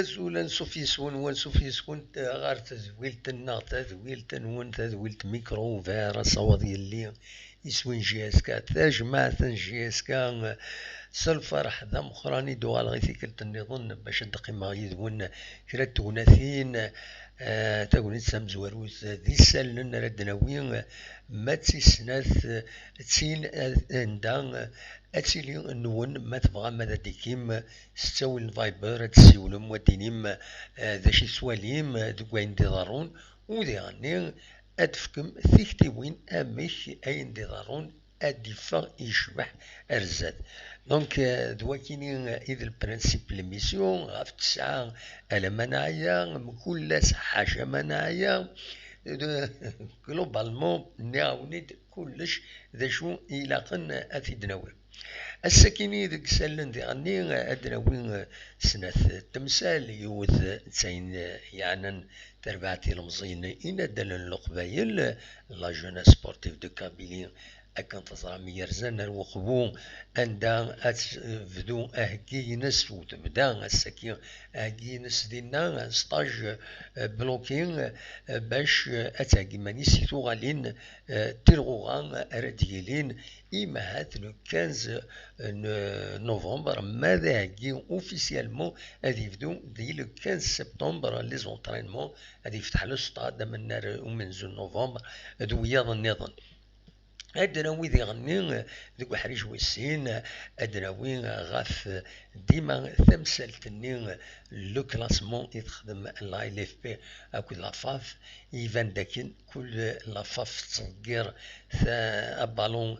أزولا سوفيسون ونسوفيسون غار تزويلت النا تزويلت نون تزويلت ميكرو فيرا صواد يلي يسوين جياسكا تجمع جياسكا سالفرح ذا مخراني دوغال غيثي كلت النظن باش دقيمة يدون كرا توناثين تاقولين سام زواروث ذي سالن ردناوين ما تسناث تسين عندها أتسيلي نون ما تبغى ماذا ديكيم ستاوي الفايبر تسيولم ودينيم ذا شي سواليم دوين دي ضارون وذي غني أدفكم ثيكتي وين أميش أين دي ضارون أدفع يشبح أرزاد دونك دواكيني إذا البرانسيب لميسيون غاف تسعة ألا مناعية مكل حاجة مناعية جلوبالمون نعاونيد كلش ذا شو إلاقن أثيدناوي السكيني ذيك سالن ذي غني أدناوي سنة تمثال يوث تسين يعني تربعتي المزين إن دلن القبايل لا جونا سبورتيف دو كابيلين أكن تصرامي يرزان الوقبو أندا أتفدو أهكينس وتبدا السكين أهكينس دينا ستاج بلوكين باش أتاقي ماني سيتو غالين تلغوغان أرديلين إما هات لو 15 نوفمبر ماذا هكي اوفيسيالمون غادي يبدو دي لو 15 سبتمبر لي زونطرينمون غادي يفتح لو ستاد من نهار ومن زون نوفمبر هادو وياض النظام أدنا ويدي غني ذوك حريج ويسين أدنا وين غاف ديما تمثالتني لو كلاسمون يتخدم لا ال اف بي اكو لافاف يفان داكن كل لافاف تصغير ثا بالون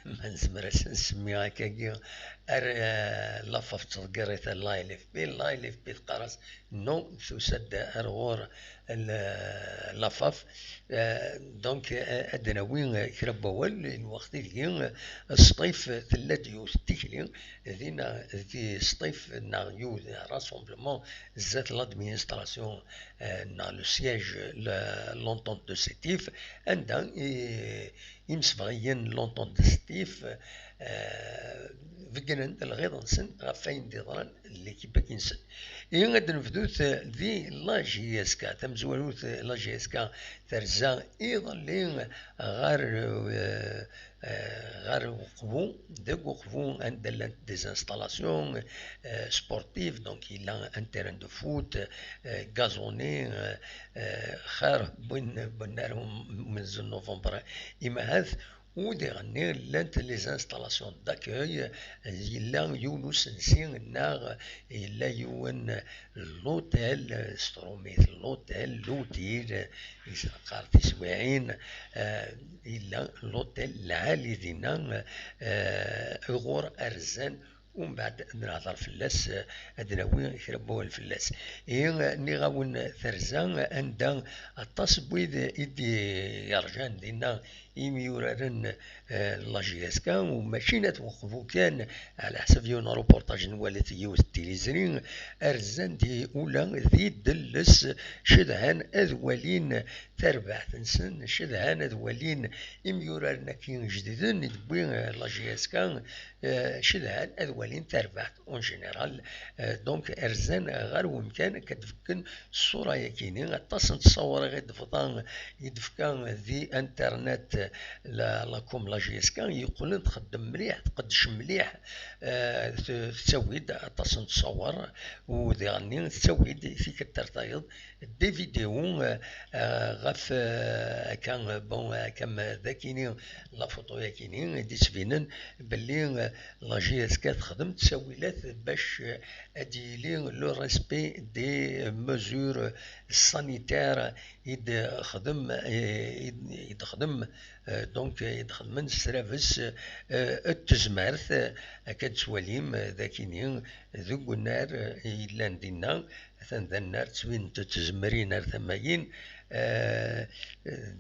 ما نزمرش نسميها هكاكيا لافاف تصغير ثا لا ال اف بي لا ال اف بي تقراص نو تسد ارغور لافاف دونك أدنا وين كربا وال الوقت اللي الصيف ثلاث يوث تيكلي ذينا ذي الصيف ناغيو راسومبلمون زات لادمينستراسيون نا لو سياج لونتونت دو سيتيف عندها يمسفغيين لونتونت دو سيتيف فكرن الغيض نسن غفاين ديضران ليكيبا كينسن غاد نفدوث ذي لا جي اس كا تمزولوث لا جي اس كا ترزا يظلين غار وقفو داك وقفو عند ديزانستالاسيون سبورتيف دونك إلا ان تيران دو فوت غازوني خار بوين من زون نوفمبر إما هذا ودي غني لانت لي زانستالاسيون داكوي يلا يونس نسين ناغ يلا يون لوتيل ستروميت لوتيل لوتيل قارتي سواعين يلا لوتيل العالي دينا غور ارزان ومن بعد نهضر فلاس ادناوي كربو الفلاس ني غاون ثرزان عند التصبويد إدي يرجان دينا يميورارن لا جي اس كا وماشي نتوقفو كان على حسب يون روبورتاج نوالت يوث التلفزيون ارزان دي اولا ذي دلس شدهان اذوالين تربع تنسن شدهان اذوالين يميورارن كين جديدن يدبوين لا جي اس كا شدهان اذوالين تربع اون جينيرال دونك ارزان غير ومكان كتفكن الصوره يكيني تصن تصور غير دفضان يدفكان ذي انترنت لاكوم لا جي اس كان يقول تخدم مليح تقدش مليح تسويد تصن تصور وذي غني تسويد فيك الترتايض دي فيديو غاف كان بون كما ذاكيني لا فوتو ياكيني دي تبينن باللي لا جي اس كا تخدم تسويلات باش اديلي لو ريسبي دي مزور سانيتير يدخدم دونك يدخل من السرافس التزمارت كتسواليم ذاكيني ذوك النار إلا ندينا ذا النار تسوين تتزمرين نار ثماين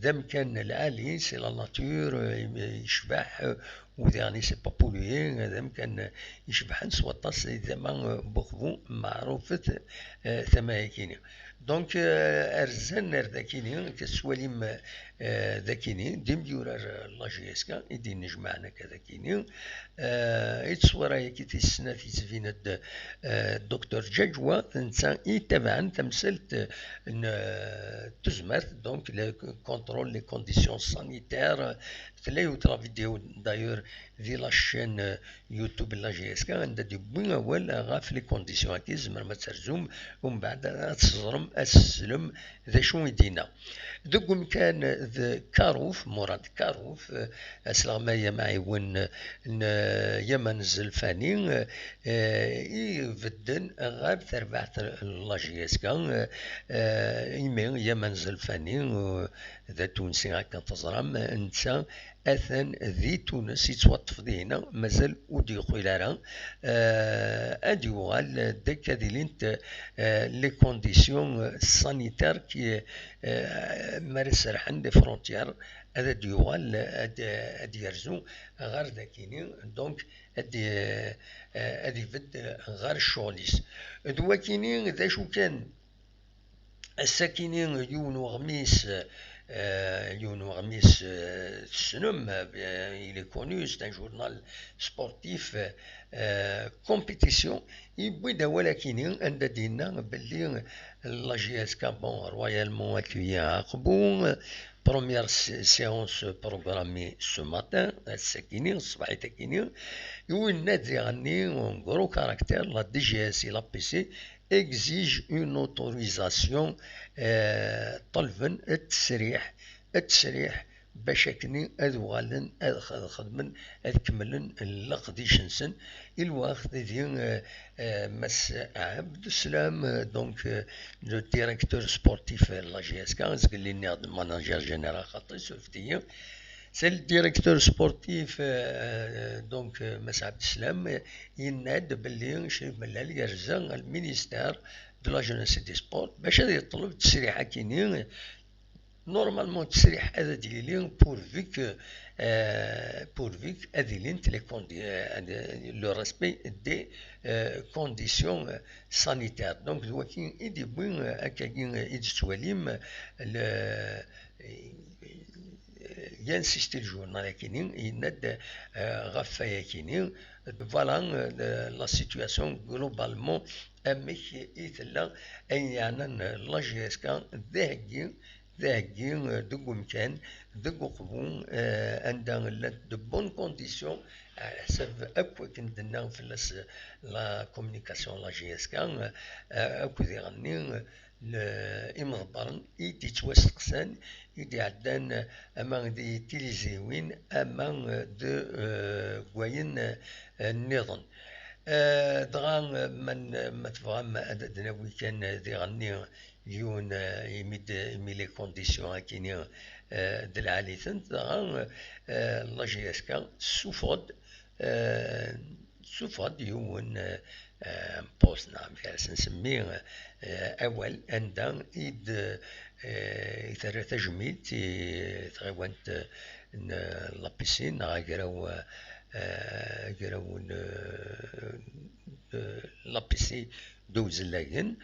ذا كان العالي سي لا ناتور يشبح وذاني سي با بولوي ذا كان يشبح نسوطاس زعما بوخبو معروفة ثمايكيني دونك ارزان ذاكيني كسواليم ذاكيني ديم ديورار لا جي اس كا يدي نجمعنا كذاكيني يتصور كي تيسنا تيتفيند الدكتور جاجوا نتا يتبعا تمثلت تزمرت دونك كونترول لي كونديسيون سانيتير تلاقيو ترى فيديو دايور ذي لاشين يوتيوب لا جي اس كا عندها دي بوين اول غاف لي كونديسيون هاكي زمر ما ترزوم ومن بعد تزرم اسلم ذا شو يدينا دوك كان ذا كاروف مراد كاروف اسلام يا معيون يمن الزلفاني يفدن غاب تربعت لا جي اس كا يمين يمن الزلفاني ذا تونسي هكا تزرم انت اثن ذي تونس يتوطف دينا مازال ودي خويلارا ادي وغال داك هادي لينت لي كونديسيون سانيتير كي مارس رحن دي فرونتيير هذا ديوغال ادي يرزو غير داكيني دونك ادي فد غير الشغليس دواكيني ذا شو كان الساكنين يون وغميس تسنم il est connu, c'est un journal sportif compétition يبدا ولكن عند دينا باللي لا جي اس كا بون رويالمون accueilli à Aqbou première séance programmée ce matin الساكنين الصباح تاكينين وين نادي غني gros caractère la DGS et la PC exige une autorisation طلبا التسريح باش كني اذ خدمن اذ كملن لقديش نسن الوقت ديال مس عبد السلام دونك لو ديريكتور سبورتيف لا جي اس كا قال لي ماناجير جينيرال خاطر سوفتيه سي الديريكتور سبورتيف دونك مس عبد السلام يناد باللي شريف ملال يرزا المينيستير دو لا جونيس دي سبور باش يطلب تسريحه كيني نورمالمون التسريح هذا ديالي pourvu اديلينت لي لو ريسبي دي كونديسيون سانيتير دونك دواكين يدي بوين هكاكين يتسواليم ينسيستي الجورنال كينين يند غفايا كينين فوالا لا سيتوياسيون جلوبالمون اميك يتلا اي يعني لا جي اس كا ذاكي دوك مكان دوك قبون عندها دو بون كونديسيون على حسب اكوا كندنا في لا كومونيكاسيون لا جي اس كا اكو ذي غني إمغبرن يدي توسقسان يدي عدان أمان دي تيليزيوين أمان دو كواين النظام دغان من ما تفهم أدنا ويكان ذي غني يون يمد لي كونديسيون كينيا دل عاليثن دغان لا جي اس كا سوفود يون بوست نعم فارس نسميه أول عندنا إيد إثارة تجميل تغيوانت لابيسين غاقراو لابيسي دوز اللاين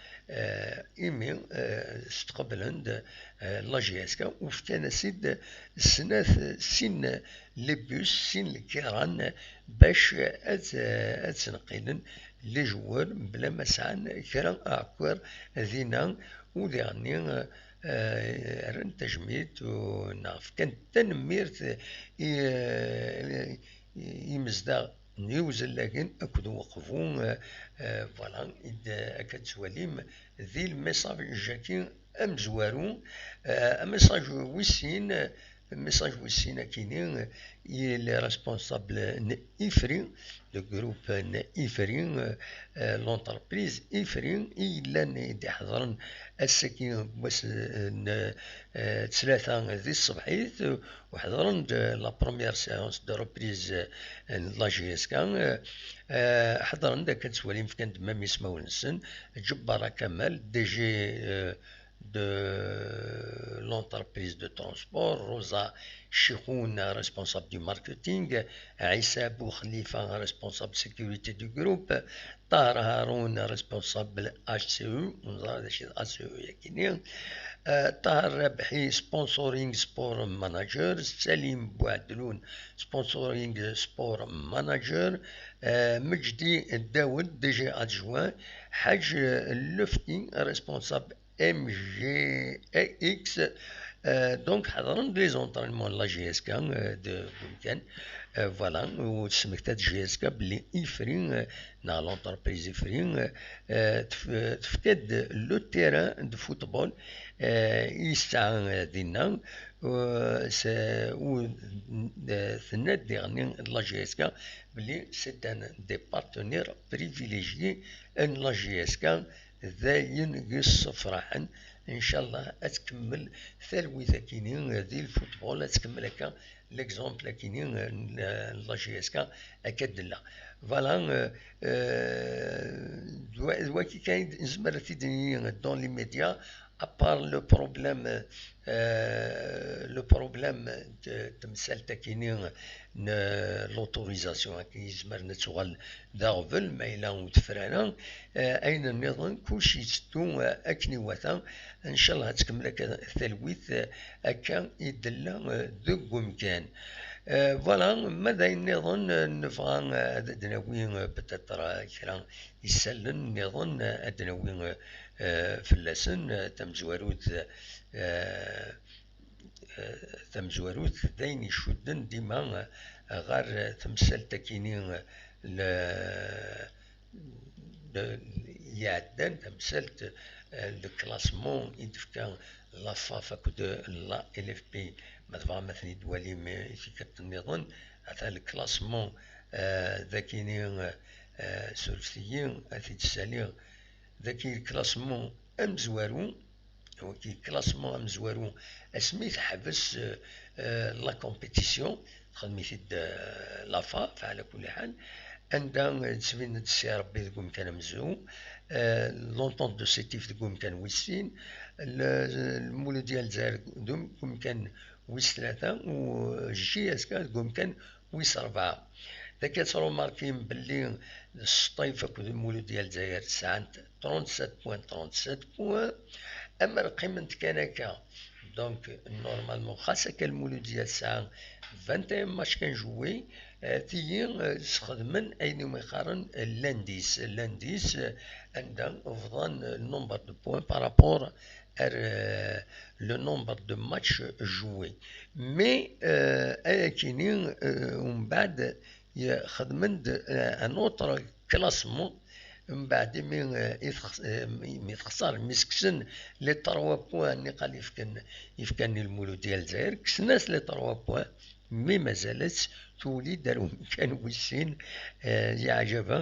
إيمي استقبلند لا جي اس كا وفتانا سيد السناث سين لبوس سين الكيران باش أتنقلن لي جوار بلا ما سعان كرا أعكور ذينا وديعني رن تجميت ونعرف كان تنميرت يمزدا نيوزل لكن أكد وقفون فوالا أكد سواليم ذي الميساج جاكين أمزوارون ميساج ويسين message aussi nakini il est responsable Ifrin le groupe Ifrin l'entreprise Ifrin il a des حضرن السكين بس ثلاثة ذي الصبحيت وحضرن لا بروميير سيونس دو ريبريز لا جي اس كان حضرن ذاك تسواليم كانت مامي سماو نسن جبارة كمال de l'entreprise de transport, Rosa Chiroun, responsable du marketing, Aïssa Boukhlifa, responsable sécurité du groupe, Tahar Haroun, responsable HCE, Tahar Rabhi, sponsoring sport manager, Salim Bouadloun, sponsoring sport manager, Mejdi Daoud, DG adjoint, Haj Lefti, responsable MGX. Donc, حضرنا les entraînements de la GSK de week-end. Voilà, وسمكتات GSK بلي إفرين نا l'entreprise إفرين تفقد لو تيران دو فوتبول يستعان دينا ثنات ديغني لا GSK بلي c'est un des partenaires privilégiés ان لا GSK ذاين قص فرحا ان شاء الله اتكمل ثلويثه كيني ديال الفوتبول اتكمل هكا ليكزومبل كيني لا GSK اكدلا فوالا دواكي كاين نزمر تيدني دون لي ميديا ابار لو بروبليم تمثال تاكيني لوتوريزاسيون كيزمر نتوغل داغفل ما إلا وتفرانا أين النظام كلشي تستو أكني وثا إن شاء الله تكمل ثلويث أكا يدلا ذو مكان فوالا ماذا النظام نفغى أدناوي بتترى كرا يسلن النظام أدناوي فلاسن تمزوروث داين يشدن ديما غير تمثال تاكيني يعدن تمثال الكلاسمون يدفكا لافا فاكود لا ال اف بي مثلا مثلا دوالي في كتنظن حتى الكلاسمون ذاكيني سولفتيين اثي تسالي ذاكي الكلاسمون امزوارو وكي كلاسمون امزوارو اسميت حبس لا كومبيتيسيون خدميت لافا فعلى كل حال عندها تسبين السي ربي تقوم كان مزو لونطون دو سيتيف تقوم كان ويسين المولود ديال الجزائر تقوم كان ويس ثلاثة وجي اسكا تقوم كان ويس أربعة ذاك تصرو ماركين بلي السطيف اكو المولود ديال الجزائر ساعات 37.37 بوان اما القيمة كان هكا دونك نورمالمون خاصة كالمولود ديال الساعة 21 ماتش كان جوي تيين خدمن اين يقارن لانديس عندها افضل النمبر دو بوان بارابور le nombre de matchs joués mais كاينين ومن بعد خدمن ان اوتر كلاسمون من بعد مي تخسر مسكسن لي 3 بوان اللي قال يفكن المولود ديال الجزائر كسناس لي 3 بوان مي مازالت تولي دارو كانوا ويسين يعجبها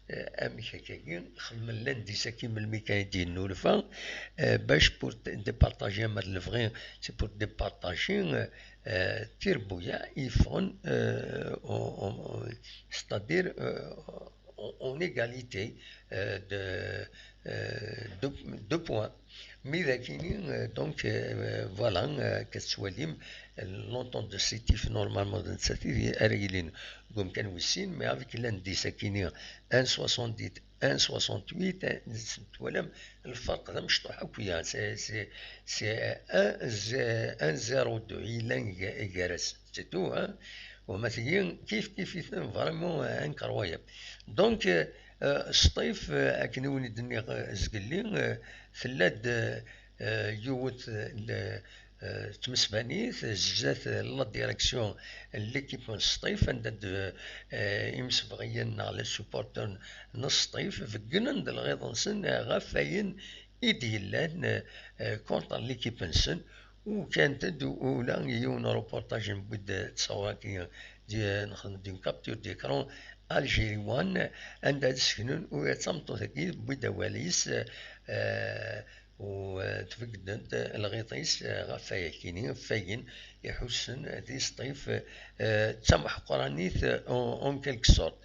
امي هكاكي خدم لانديسا كيما الميكانيك ديال نولفا باش بور ديبارطاجي مال الفغي سي بور ديبارطاجي تيربويا يفون ستادير en égalité de points. Mais donc voilà, كتسواليم l'entente de sétif normalement de sétif رجلين قوم كان وسين mais avec l'indice كيني 1.70 1.68 تولم الفرق هذا مشطوح هكويا سي 1.02 إلا جالس سيتو ها ومثلا كيف يثم فريمون انكروياب دونك الصيف اكنوني دنيا زقلي ثلاد يوت تمسبانيث زات لا ديريكسيون ليكيب الصيف عند يمسبغيين على السبورتر نص صيف فكنن د الغيضنسن غفاين ايديلان كونتر ليكيب نسن وكانت اولى يون روبورتاج نبدا تصواكي ديال نخدم ديال كابتور ديكرون الجيري وان عندها تسكنون ويتصمتو ثقيل بدا واليس وتفقدت الغيطيس غفايا كيني فاين يحسن دي سطيف تسمح قرانيث اون كيلك سورت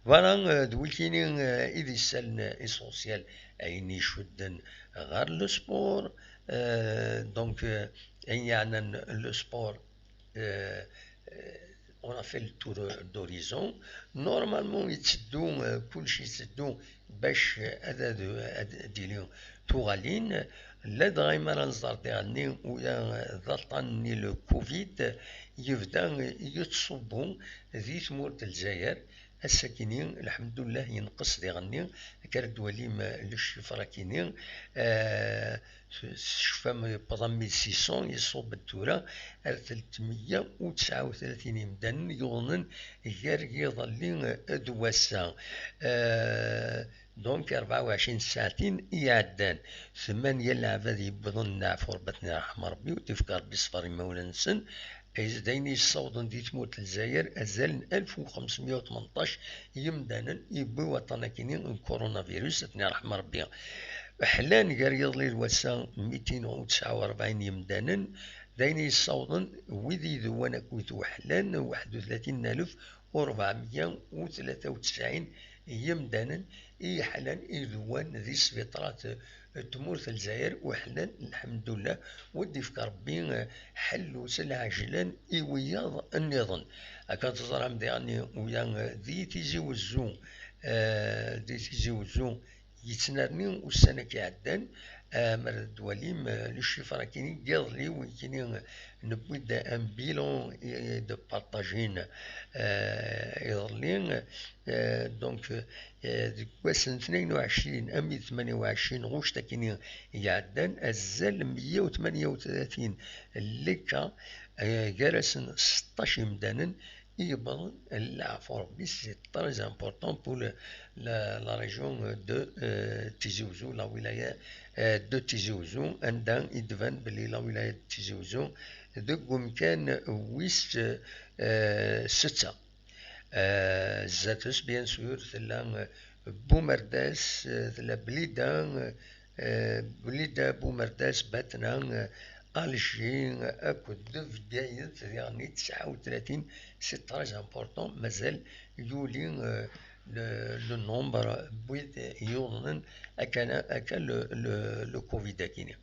فوالا دولكيني اذا سالنا اسونسيال أين يشدن غير لو سبور. دونك أين يعني لو سبور on a fait le tour d'horizon. Normalement يتسدو كلشي يتسدو باش هذا ديالهم توغالين لا دايما نصدر ديالني ويا ضغطني لو كوفيد يبدا يتصبوا ذي تمورت الجزائر الساكنين الحمد لله ينقص ديالني كانت دواليم للشفرة كينين شفا بضم 1600 يصوب الدورة 339 يمدان يظنن غير يظلين دواسا دونك 24 ساعتين يعدان 8 العباد يبضن نعفو ربتنا رحم ربي وتفكر بصفر مولا نسن داين يصوضن دي تموت الجزائر أزال 1518 يمدانا يبو وطنا كينين كورونا فيروس تنا رحم ربي حلان غير يضلي الوسا 249 يمدانا داين يصوضن وذي ذوانا كويتو حلان 31493 يمدانا حلان يذوان ذي سبيطرات تمورت الجزائر وحلان الحمد لله ودي في ربي حلو سلعجلا وياض النظام هكا تزرع مديعني ويا ذي تيجي وزو يتنرني والسنة كيعدان مرد دواليم للشفرة كيني قاضلي وكيني نبويد ان بيلون دو بارطاجين يظلين دونك كواسن 22 امي 28 غوش تاكيني يعدان الزل 138 لكا جالسن 16 مدانا يبقى العفو ربي سي تري امبورطون بور لا ريجيون دو تيزي وزو لا ولاية دو تيزي وزو عندها يدفن بلي لا ولاية تيزي وزو دو مكان ويس ستة زاتوس بيان سور ثلا بومرداس ثلا بليدا بومرداس باتنا ألجي أكو دف جايد يعني 39 سي تري امبورطون مازال يولي لو نومبر بويد يوضن أكا لو كوفيد كيني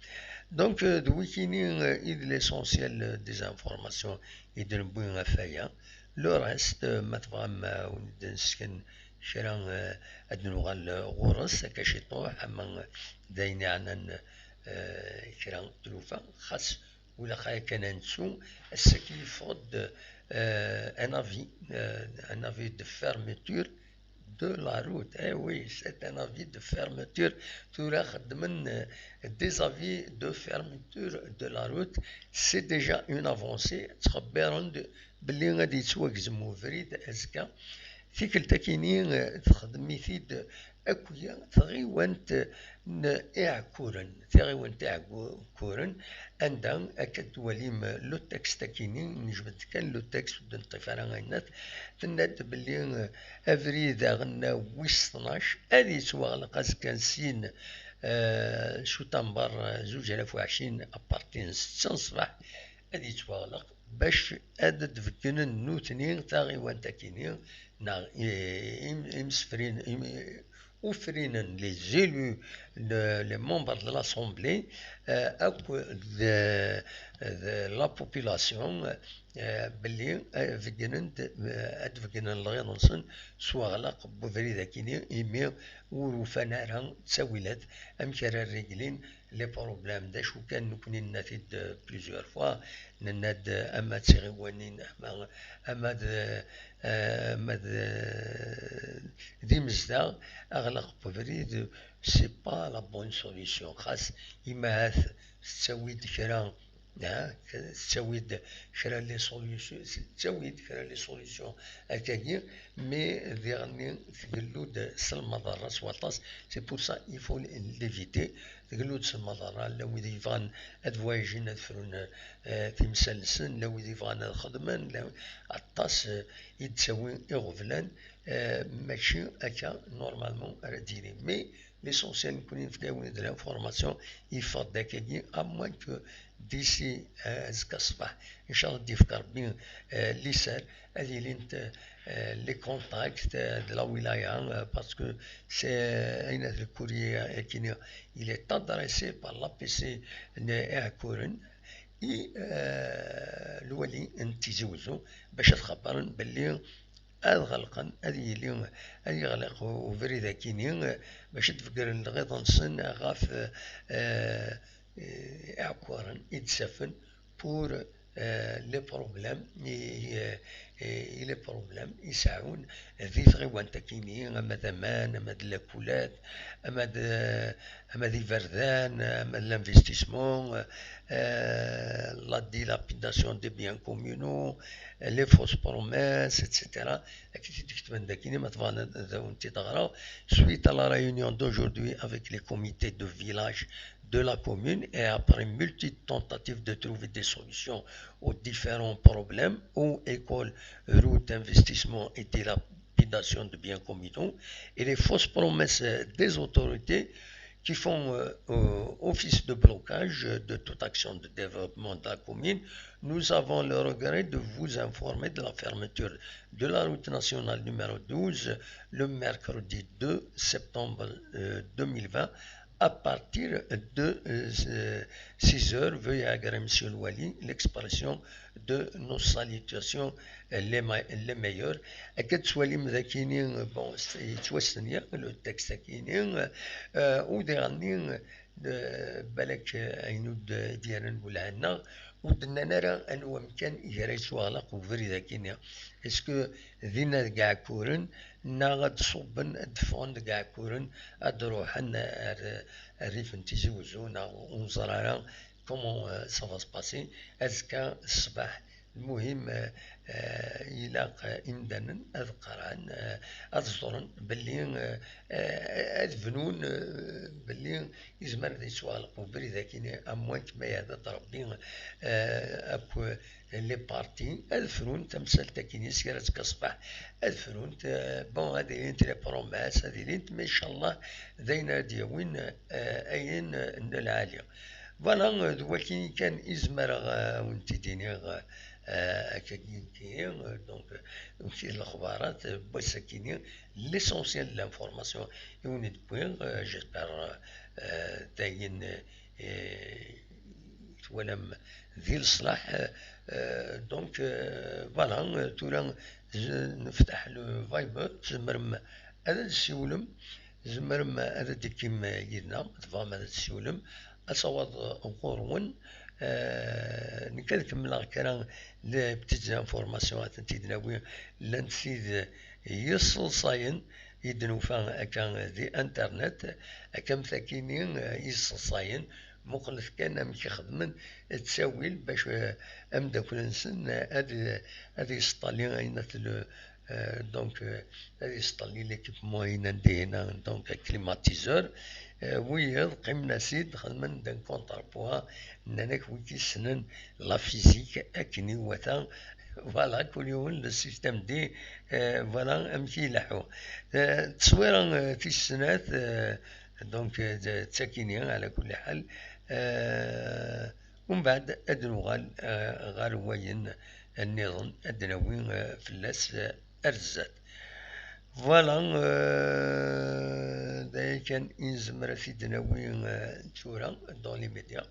دونك دوي كيني إذ ليسونسيال دي زانفورماسيون إذ نبوي غفايا لو راست ما تفهم ونسكن شرا أدنوغال غورس أكا شي طوح أما دايني عنا كرا تلوفا خاص ولا خايا كان نسو السكي يفض ان افي دو فيرميتور de la route. Eh oui, c'est un avis de fermeture. Tu as des avis de fermeture de la route. C'est déjà une avancée. تخبرون باللي غادي يتواجزمو فريد أزكا فيك التكينين تخدمي فيد أكويا تغيوانت إعكورن تغيوانت إعكورن عندها أكد وليم لو تكست تكينين نجبد كان لو تكست ودن طفارة غينات تناد باللي أفريد غنا ويس 12 أدي تواغلق كان سين شو تنبر 2020 أبارتين 6 صباح أدي تواغلق باش أدد فكنن نوتنين تغيوان تكينين offrent les élus, les membres de l'Assemblée, la population, باللي أدفقنا الغير نصن سواء غلق بفريدة كيني إيمي وروفانارا تساويلات أمكار الرجلين لي بروبلام دا شو كان نكوني نافيد بليزيور فوا نناد أما تسيغيوانين أما دي مزدا أغلق بفريد سي با لا بون سوليسيون خاص إما هاث تساويد كرا تساويد كرا لي سوليسيون تساويد كرا لي سوليسيون هكاكي مي ديغني تقلود سلمضرة سواطاس سي بور سا يفو ليفيتي تقلود سلمضرة لا ويدي يبغان هاد فوايجين هاد فرون تمسلسن لا ويدي يبغان هاد خدمان لا عطاس يتساوي يغفلان ماشي هكا نورمالمون راه ديري مي l'essentiel de l'information il faut d'accueillir à moins que d'ici Inch'Allah d'Ifkar bien l'ISER les contacts de la wilaya parce que c'est le courrier il est adressé par l'APC à Kouren et الولي نتيزوزو باش تخبرن باللي غلقا هذه يغلق وفري ذاكيني باش تفكر غير نصن غاف اعكوارن يتسفن بور لي بروبلام لي بروبلام يسعون ذي غيوان تاكيني اما ثمان اما اللاكولات اما ذي فردان اما l'investissement la dilapidation des biens communaux les fausses promesses etc. Suite à la réunion d'aujourd'hui avec les comités de village de la commune et après une multitude de tentatives de trouver des solutions aux différents problèmes aux écoles, routes, investissements et dilapidation de biens communaux et les fausses promesses des autorités qui font office de blocage de toute action de développement de la commune, nous avons le regret de vous informer de la fermeture de la route nationale numéro 12 le mercredi 2 septembre 2020 à partir de 6 heures. Veuillez agréer, Monsieur le Wali, l'expression de nos salutations les meilleures. Bon, le texte ou dernier بالك عينود ديالنا نقول عنا ودنا نرى انو مكان يريسو غلق وفري ذاكينيا اسكو ذينا كاع كورن نا غاد صوبن دفون كاع كورن ادروحن الريف نتيزوزونا ونزرانا كومون سا فا سباسي ازكا الصباح المهم يلاق إمدانا أذ قران أذ زورن باللي أذ فنون باللي يزمر ذي سؤال قبري ذاكيني أموات ما يهدد ربي أكو لي بارتي أذ فنون تمثل تاكيني سيرة كصباح أذ فنون بون هذه لينت لي بروماس هذه لينت ما شاء الله ذينا ديوين أين العالية فوالا دوكي كان إزمر ونتي ديني donc aussi l'akhbarat بسكيني l'essentiel de l'information et on est de point j'espère داين ولم ذي الصلاح donc voilà تورا نفتح لو فايبر زمرم هذا السيولم زمرم هذا ديكيم يدنا تفهم هذا السيولم أصوات غورون نكمل كلام لبتيت انفورماسيون تنتيدناوي لنسيد يصل صاين يدنوفا كان دي انترنت كم ثاكينين يصل صاين مخلف كان مش يخدمن تساويل باش امداك نسن هذه يسطالي اينت دونك هذه يسطالي ليكيبمون يندينا دونك كليماتيزور ويض قمنا سيد خدمن دان كونتر بوا نانك ويكي سنن لا فيزيك اكني وثا فوالا كل يوم السيستم دي فوالا امشي لحو تصويرا في السنات دونك تساكيني على كل حال ومن بعد ادنوغال غاروين النظام ادناوين فلاس ارزات فوالا دايا كان إنزمر في دناوين تورا دون لي ميديا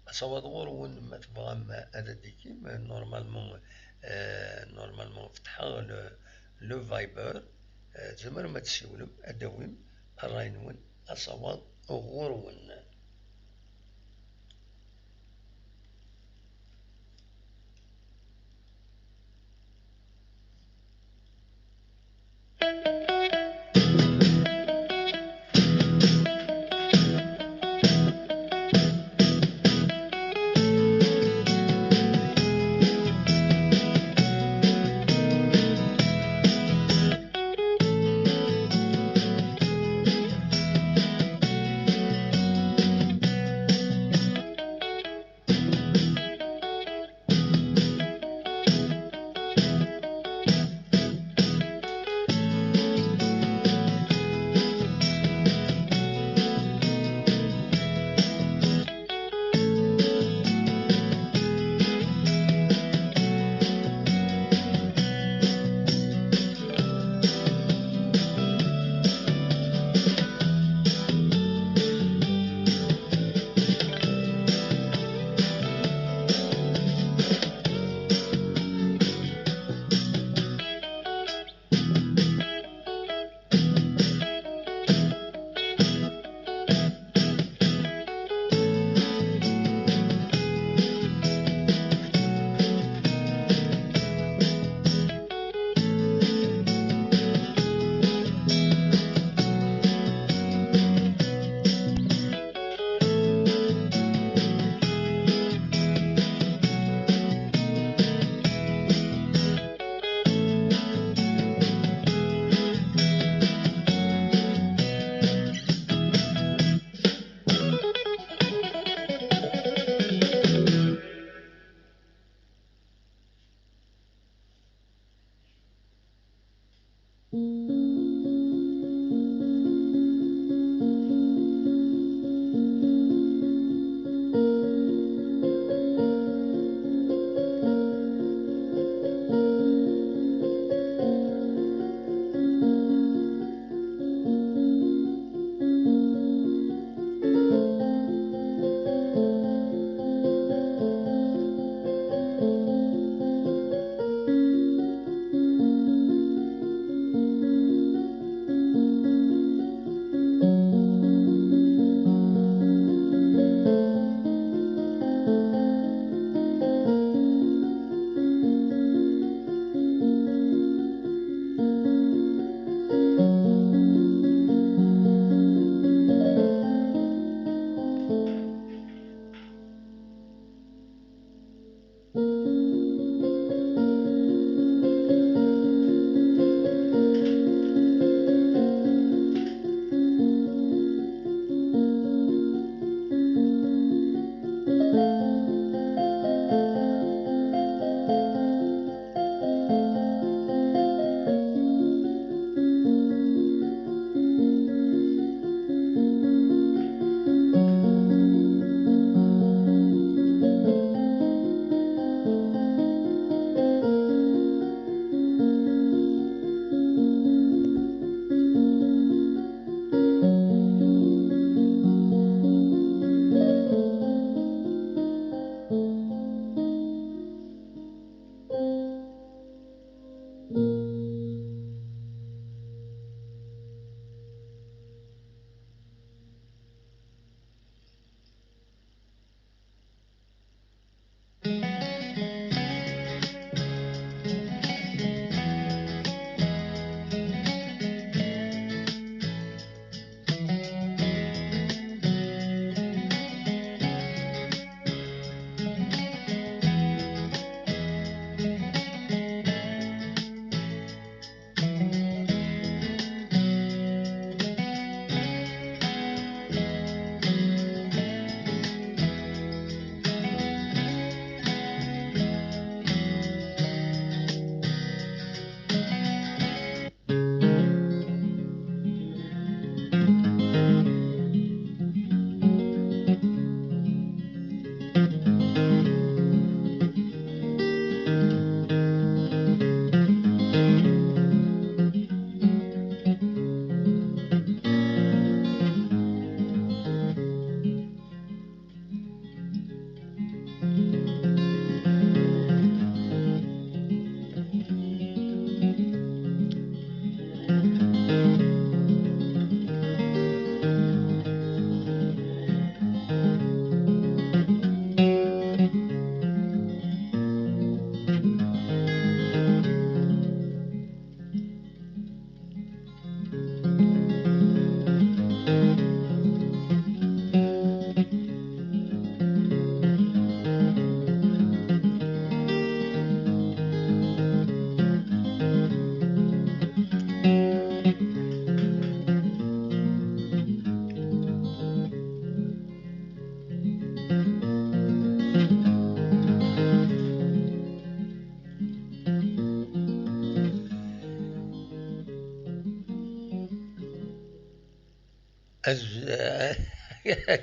أصوات غورون ما تبغام هذا ديكيم نورمالمون فتحا لو فايبر زمر ما تسيولم أداويم الراينون أصوات غورون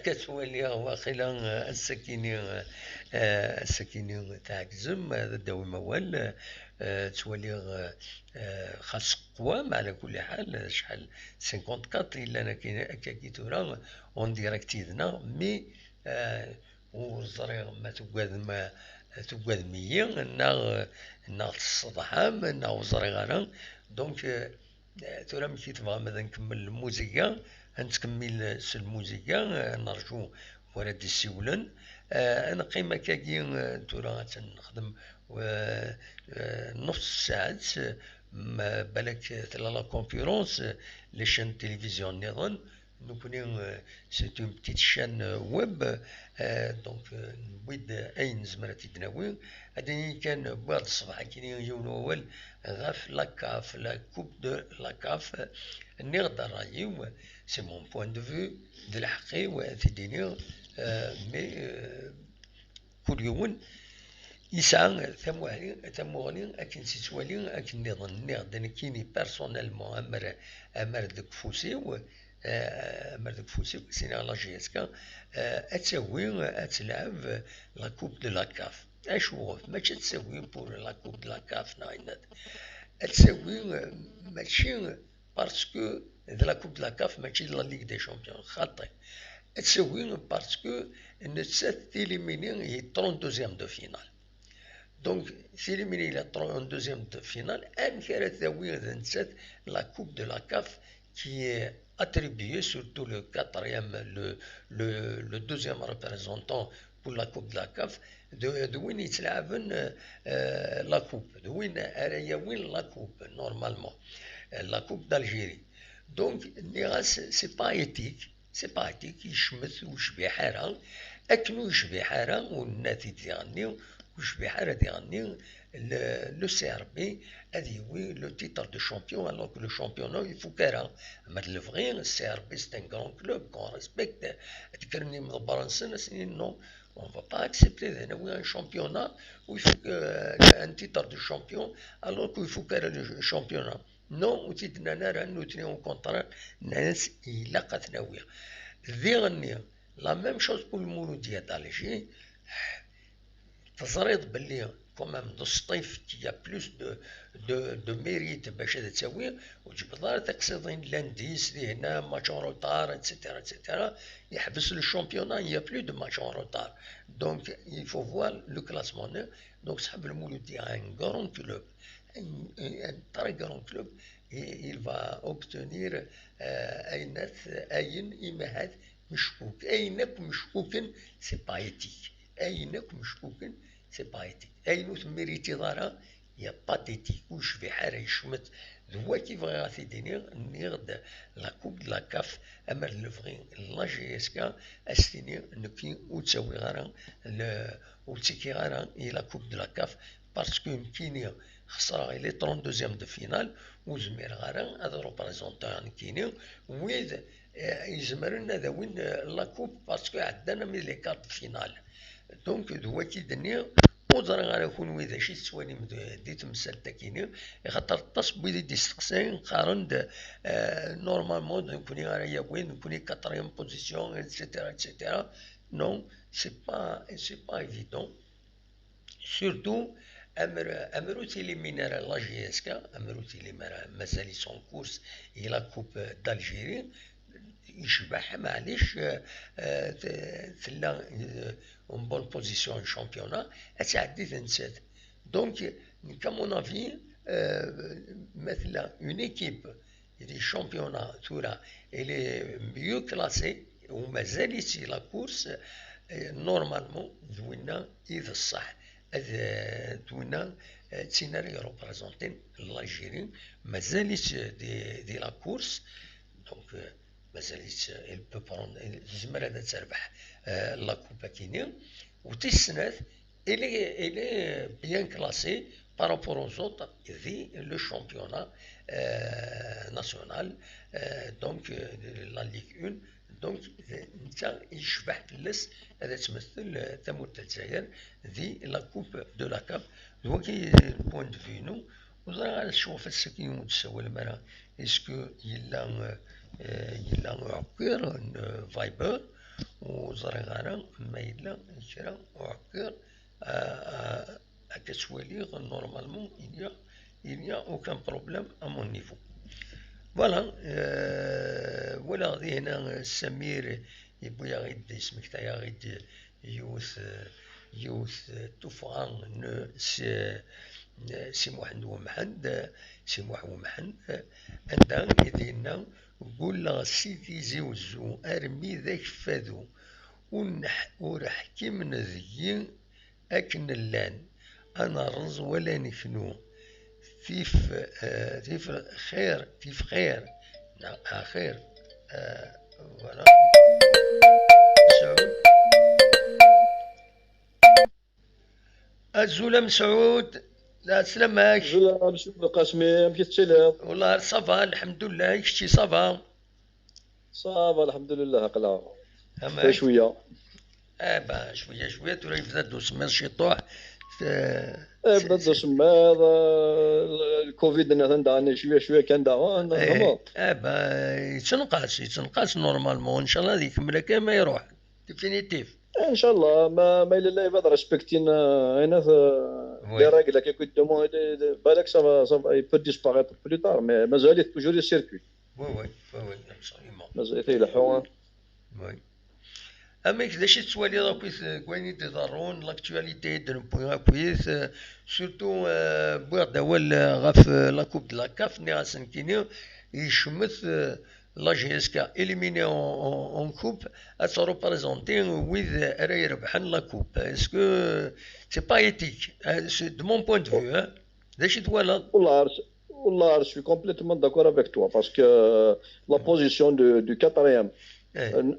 كتولي واقيلا السكيني تاع كزم هذا داوي موال تولي خاص قوام على كل حال شحال 54 الا انا كي تورا اون ديريكت يدنا مي وزريغ ما تقاد مية نا الصدحام نا وزريغ انا دونك تورا ملي تبغى ماذا نكمل الموسيقى نتكمل الموسيقى نرجو ولاد السيولن انا قيمه كاكي تورا تنخدم نص ساعات ما بالك تلا لا كونكورونس لي شين تيليفزيون نظن نكوني سي اون بتيت شان ويب دونك نبيد اين زمرتي تناوي هادي كان بعد الصباح كاين يوم اول غاف لاكاف لا كوب دو لاكاف نقدر رايو سي مون بوين دو فيو د الحقي وثديني مي كل يوم يسعى ثموغني اكن سيتوالي اكن نظن نغدن كيني بيرسونيلمون امر دك فوسي سينا لا جي اس كا اتسوي اتلعب لا كوب دو لا كاف اشوف ماشي تسوي بور لا كوب دو لا كاف ناينات تسوي ماشي باسكو لا كوب دو لا كاف ماشي لا ليغ دي شامبيون خاطئ تسوي باسكو نتسات تيليميني هي 32 دو فينال دونك تيليميني لا 32 دو فينال ان كانت ذوي نتسات لا كوب دو لا كاف qui est attribué surtout le quatrième, le deuxième représentant pour la Coupe de la CAF, de وين يتلعبن la coupe, de وين وين la coupe normalement, la coupe d'Algérie. Donc c'est pas éthique, يشمت ويشبه حارة، أكنو يشبه حارة والناتي تغنيو ويشبه حارة تغنيو le CRB a dit oui le titre de champion alors que le championnat il faut qu'elle mais le vrai le CRB c'est un grand club qu'on respecte non on va pas accepter un championnat où il faut un titre de champion alors qu'il faut qu'elle le championnat non وتيدنا نرى نوتني au contraire ناس يلقت ناوية ذي la même chose pour le Mouloudia d'Alger تزريد باللي كومام دو الصيف كي بلوس دو ميريت باش تسوي وجبدار تقصدين لانديس دي هنا ماتش اون روتار اتسيتيرا يحبس لو شامبيونا يا بلو دو ماتش اون روتار دونك يفو فوار لو كلاسمون دونك صاحب المولودي ان غران كلوب ان تري غران كلوب il va obtenir اين إمهات مشكوك اينك مشكوكن سي با ايتيك اينك مشكوكن سي با ايتيك اينو تميريتي ضارا يا باتيتيك وش في حاره يشمت ذوا كيف غاثي دينير نيغد لا كوب لا كاف اما لفغي لا جي اس كا استيني نكي وتسوي غارا وتسكي غارا الى كوب دو لا كاف باسكو يمكن خسرا لي 32 دو فينال وزمير غارا هذا روبريزونتان كيني ويد يزمرنا ذا وين لا كوب باسكو عندنا من لي كارت فينال دونك دوا كي دنيا وزرا غانا كون ويدا شي تسواني دي تمثال تاكيني خاطر التصب ويدي ديستقسين قارن نورمالمون نكوني غانا وين نكوني كاتريام بوزيسيون اتسيتيرا نو سي با ايفيدون سورتو امرو تيليمينار لا جي اس كا امرو تيليمينار مازال سون كورس الى كوب دالجيري يشبح معليش تلا اون بون بوزيسيون شامبيونا اتعدي تنسات دونك كمون افي مثلا اون ايكيب دي شامبيونا تورا الي ميو كلاسي ومازال يسي لا كورس نورمالمون دوينا اذا الصح دوينا تيناري ريبريزونتين الجيري مازال دي لا كورس دونك مازالت il peut prendre تزمر هذا تربح لا كوبا كيني وتسنات elle est bien classée par rapport aux autres ذي le championnat national donc la Ligue 1 دونك انت يشبح فلس هذا تمثل ثمود الجزائر ذي لا كوب دو لا كاب هو كي بوين دو فينو وزرا نشوف السكين وتسوى المرا اسكو يلا إلا أعكر فايبر وزرغارة ما إلا كرا أعكر كتولي نورمالمون il n'y a aucun problème à mon niveau. Voilà. ولا غادي هنا سمير يبغي يغيد اسمك تاع يغيد يوث توفغان سي محمد ومحمد سي محمد ومحمد عندها يدينا قول سيدي زوزو ارمي ذاك فادو ورحكي من ذي اكن اللان انا رز ولا نكنو تيف خير تيف خير نعم خير فوالا سعود الزولا مسعود لا سلامك زولا مسعود القاسمي كيف تسلم والله صافا الحمد لله كشتي صافا صافا الحمد لله قلا اما شويه با شويه ترى يبدا دوسمير شي طوح بدا دوسمير الكوفيد عندنا شويه كان داون با يتنقص نورمالمون ان شاء الله هذيك يكمل كما يروح ديفينيتيف ان شاء الله ما الا الله يبدا ريسبكتين هنا لي راجل كي كنت دومون بالك صافا يبو ديسباريتر بلو تار مي مازال توجور لي سيركوي وي ابسوليومون مازال يلحقوا وي أما كذا شي تسوالي راكويث كويني تضرون لاكتواليتي دنبويا كويث سورتو بوغ داول غاف لا كوب دو لا كاف ني غاسن كيني يشمث لا جي اس كا إليميني اون كوب اتسرو بريزونتي ويذ راه يربحن لا كوب اسكو سي با ايتيك دو مون بوين دو فيو دا شي توالا والله je suis complètement d'accord avec toi parce que la position du quatrième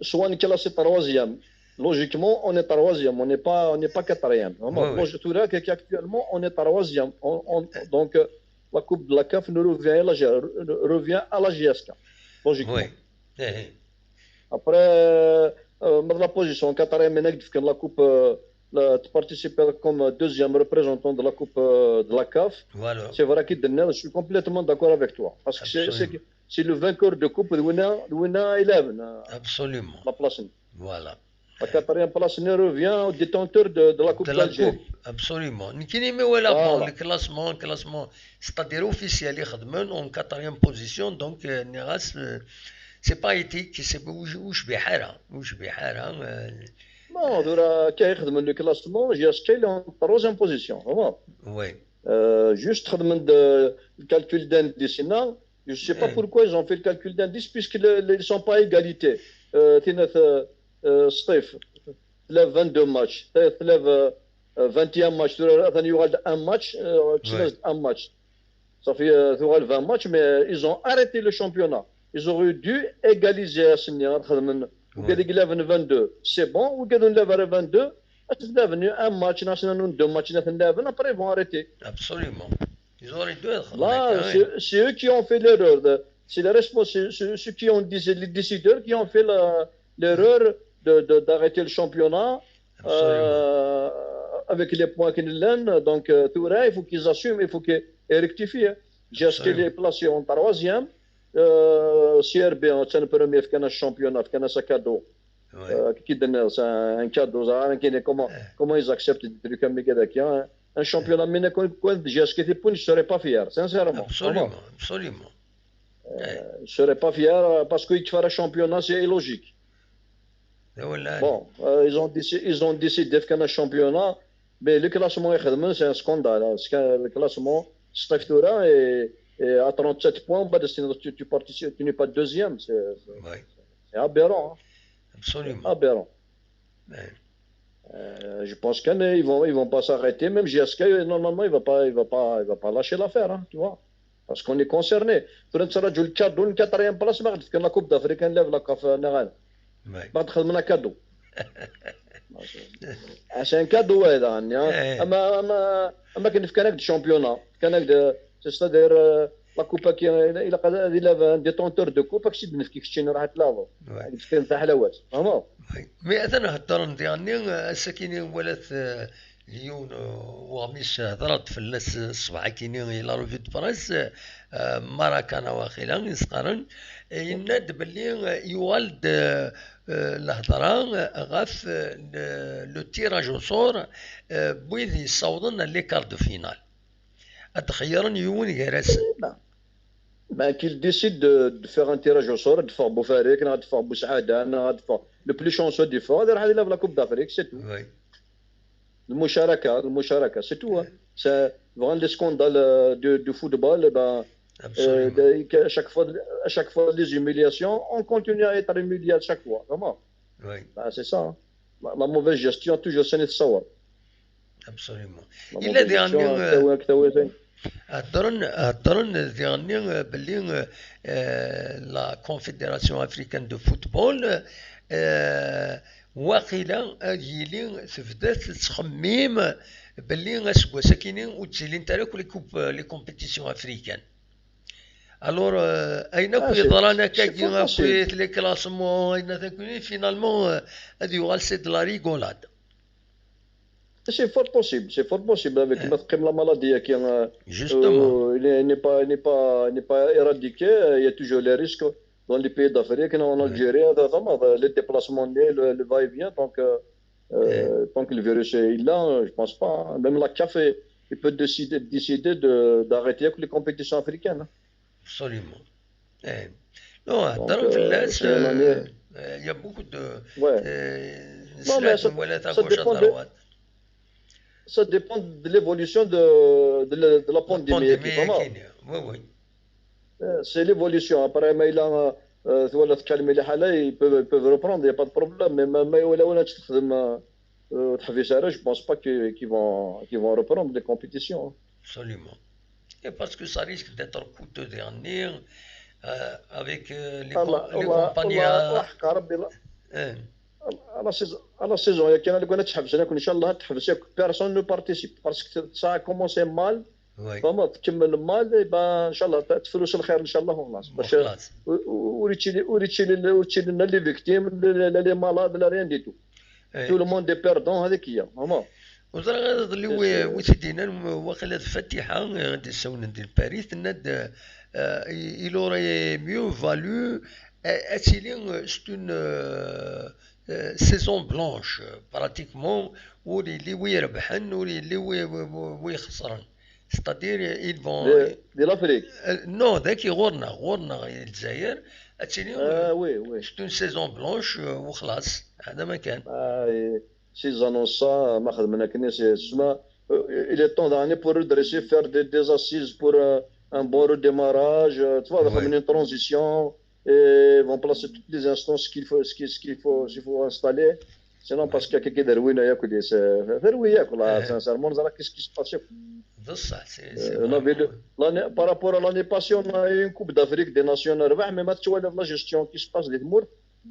soit on est classé troisième, logiquement on est troisième, on n'est pas quatrième. Logiquement, actuellement on est troisième, donc la coupe de la CAF revient à la GSK, logiquement. Après, la position quatrième, la coupe tu participes comme deuxième représentant de la coupe de la CAF. Voilà. C'est vrai que je suis complètement d'accord avec toi parce que c'est le vainqueur de coupe de Wina 11. Absolument. La place. Voilà. La quatrième place revient au détenteur de la coupe d'Algérie. Absolument. Mais voilà, bon, le classement, c'est-à-dire officiel, ils en quatrième position, donc c'est pas éthique, c'est وش بحالها. Non, كي يخدم le classement, GSK est en troisième position, vraiment. Oui. Juste le calcul d'indice. Je ne sais pas pourquoi ils ont fait le calcul d'indice puisqu'ils ne sont pas à égalité. Steve, tu lèves 22 matchs, tu lèves 21 matchs, tu auras un match, un match. Ça fait 20 matchs, mais ils ont arrêté le championnat. Ils auraient dû égaliser à ce niveau. Ou qu'ils lèvent 22, c'est bon, ou qu'ils lèvent 22, c'est devenu un match, deux matchs, après ils vont arrêter. Absolument. Ils auraient dû être. Là, c'est eux qui ont fait l'erreur. C'est les responsables, ceux qui ont les décideurs qui ont fait l'erreur d'arrêter le championnat avec les points qu'ils donnent. Donc, il faut qu'ils assument, il faut qu'ils rectifient. J'ai acheté les placés en troisième. CRB, c'est le premier qui a un championnat, qui a un cadeau. Qui donne un cadeau. Comment ils acceptent des trucs comme ça? Un championnat, mais je ne serais pas fier, sincèrement. Absolument. Je ne serais pas fier parce qu'il faut un championnat, c'est illogique. Bon, ils ont décidé de faire un championnat, mais le classement, c'est un scandale. Le classement, c'est et à 37 points, tu n'es pas deuxième. C'est aberrant. Absolument. Aberrant. Je pense qu'ils vont pas s'arrêter. Même GSK, normalement, il va pas lâcher l'affaire, hein, tu vois. Parce qu'on est concerné. Tu as le cadeau, une quatrième place, mais la Coupe d'Afrique, elle lève la CAF Néral. Un cadeau. C'est un cadeau, mais qu'il y a un championnat. C'est-à-dire la coupe qui il a un détenteur de coupe qui s'est qui تشين راح تلاعبوا كاين تاع حلاوات فهموا مي انا هضر ديالني ساكنين ولات اليوم وغميس هضرت في الصباح كاينين الى روفي دو بريس ماراكانا واخيلا يسقرن يناد باللي يوالد الهضره غاف لو تيراج او سور بويذ يصوضن لي كار دو فينال اتخيرن يون يراسن Ben, qu'il décide de faire un tirage au sort, de faire Boufarik, de faire Boussahadan, de faire le plus chanceux du fort, il lève la Coupe d'Afrique, c'est tout. Oui. Le Moucharaka, c'est tout. Hein. C'est vraiment les scandales du football. Ben, à chaque fois, les humiliations, on continue à être humilié à chaque fois. Vraiment. Oui. Ben, c'est ça. Hein. La mauvaise gestion, toujours, c'est nécessaire. Absolument. Il a des années. هضرن ذيغني باللي لا كونفدراسيون افريكان دو فوتبول واقيلا يلي تبدات تخميم باللي اسكو ساكنين وتجيلين تاع لي كومبيتيسيون افريكان الور اين يضرانا كاكي لي كلاسمون اين تكوني فينالمون هادي يوغال سي دو لا ريغولاد. C'est fort possible avec la maladie qui n'est pas éradiquée. Il y a toujours les risques dans les pays d'Afrique, en Algérie, les déplacements, le va-et-vient. Tant que le virus est là, je ne pense pas. Même la CAF, il peut décider d'arrêter avec les compétitions africaines. Absolument. Non, dans le village, il y a beaucoup de. Non, mais ça dépend de l'évolution de la pandémie. Oui. C'est l'évolution. Après, ils peuvent reprendre, il n'y a pas de problème. Mais je ne pense pas qu'ils vont reprendre les compétitions. Absolument. Et parce que ça risque d'être coûteux dernier avec les compagnies. À la saison, il y a quelqu'un qui a Inch'Allah, personne ne participe parce que ça a commencé mal. فما تكمل المال ان شاء الله تفلوس الخير ان شاء الله خلاص باش وريتشي لنا لي فيكتيم لي مالاد لا ريان دي تو لو موند دي بيردون هذيك هي فهمت. وزرا غادي اللي وسيدينا واخا فاتحه غادي نساو ندير باريس ناد il aurait mieux valu اتيلين ستون saison blanche pratiquement où les ويربحن واللي ويخسرن. C'est-à-dire ils vont de l'Afrique. Non, ذاك غورنا الجزائر اتيلين وي c'est une saison blanche وخلاص هذا ما كان. Si j'annonce ça ما خدمنا كنيس اسمها il est temps d'année pour redresser faire des assises pour un bon redémarrage, tu vois, une transition. Et vont placer toutes les instances qu'il faut installer. Sinon, parce qu'il y a quelqu'un d'Erwin, sincèrement, qu'est-ce qui se passe? Par rapport à l'année passée, on a eu une Coupe d'Afrique des Nations, mais maintenant, la gestion qui se passe,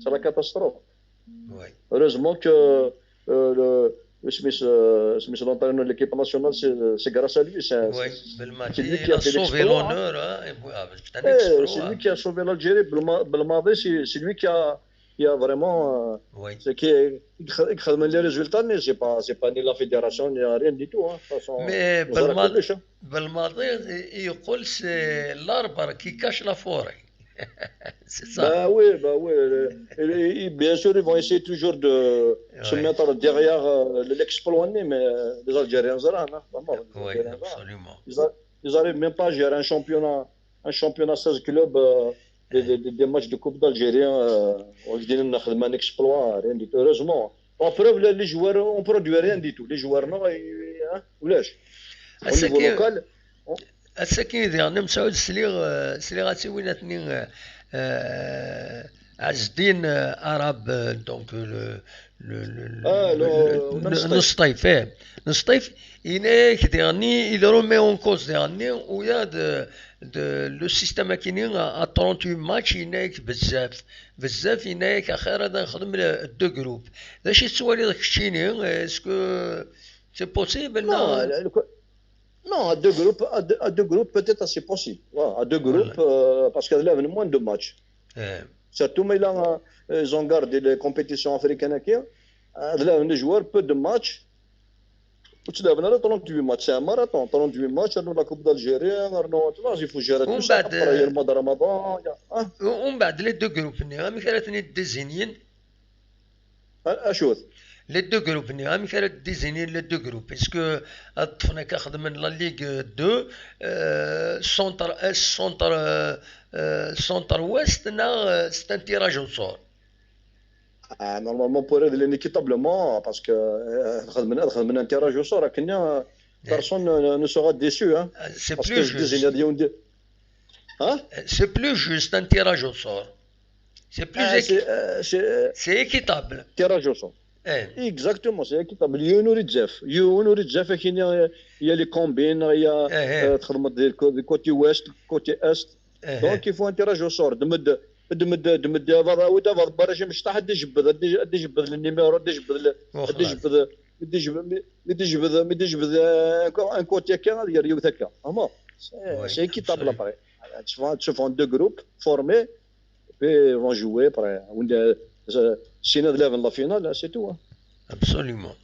c'est la catastrophe. Heureusement que l'entraîneur de l'équipe nationale, c'est grâce à lui. C'est lui qui a sauvé l'honneur. C'est lui qui a sauvé l'Algérie. Belmadi, c'est lui qui a vraiment. Qui a les résultats, mais c'est pas ni la fédération, ni rien du tout. Mais Belmadi, c'est l'arbre qui cache la forêt. C'est ça. Bah oui. Et bien sûr, ils vont essayer toujours de se mettre derrière l'exploit, mais les Algériens, oui, absolument. Ils n'arrivent même pas à gérer un championnat 16 clubs, des matchs de Coupe d'Algérien. On dit un exploit, rien du tout. Heureusement. En preuve, les joueurs ont produit rien du tout. Les joueurs, non, ou lâche. Au niveau local. السكين ديالنا مسعود سلي غاتسويناتني عز الدين عرب دونك نصطيف نصطيف إناك ديالني إذا رومي اون كوز ديالني ويا لو سيستيم كاينين 38 ماتش إناك بزاف إناك أخيرا هذا نخدم دو جروب باش يتسوالي داك الشيني اسكو سي بوسيبل Non, à deux groupes, peut-être c'est possible. Ouais, à deux groupes, parce qu'il y a moins de matchs. Surtout, mais là, ils ont gardé les compétitions africaines. Il y a des joueurs, peu de matchs. وتلعب لنا 38 ماتش، سي ماراثون 38 ماتش، لا كوب d'Algérie, il faut gérer tout ومن ça. بعد Après, il y a le mois de Ramadan. ومن بعد لي دو جروب ني كانت ديزينين اشوف لي دو جروب ني كانت ديزينين لي دو جروب باسكو طفنا كاخذ من لا ليغ 2 سونتر اس سونتر ويست نا ستان تيراج او سور. Normalement, pour aider inéquitablement, parce que دخل من un tirage au sort, personne ne sera déçu. Hein, C'est parce plus que juste. Hein? C'est plus juste un tirage au sort. C'est plus c'est équitable. Tirage au sort. Exactement, c'est équitable. Il y a les combines, il y a le côté ouest, côté est. Donc il faut un tirage au sort. دمد ودا برا مش تاع حد يجبد النيميرو يجبد ان كوتي كان ديال يو هكا هما سي كيتابل ابري تشوف ان دو جروب فورمي بي فون جوي ابري ولا سينا de la finale c'est tout. Absolument.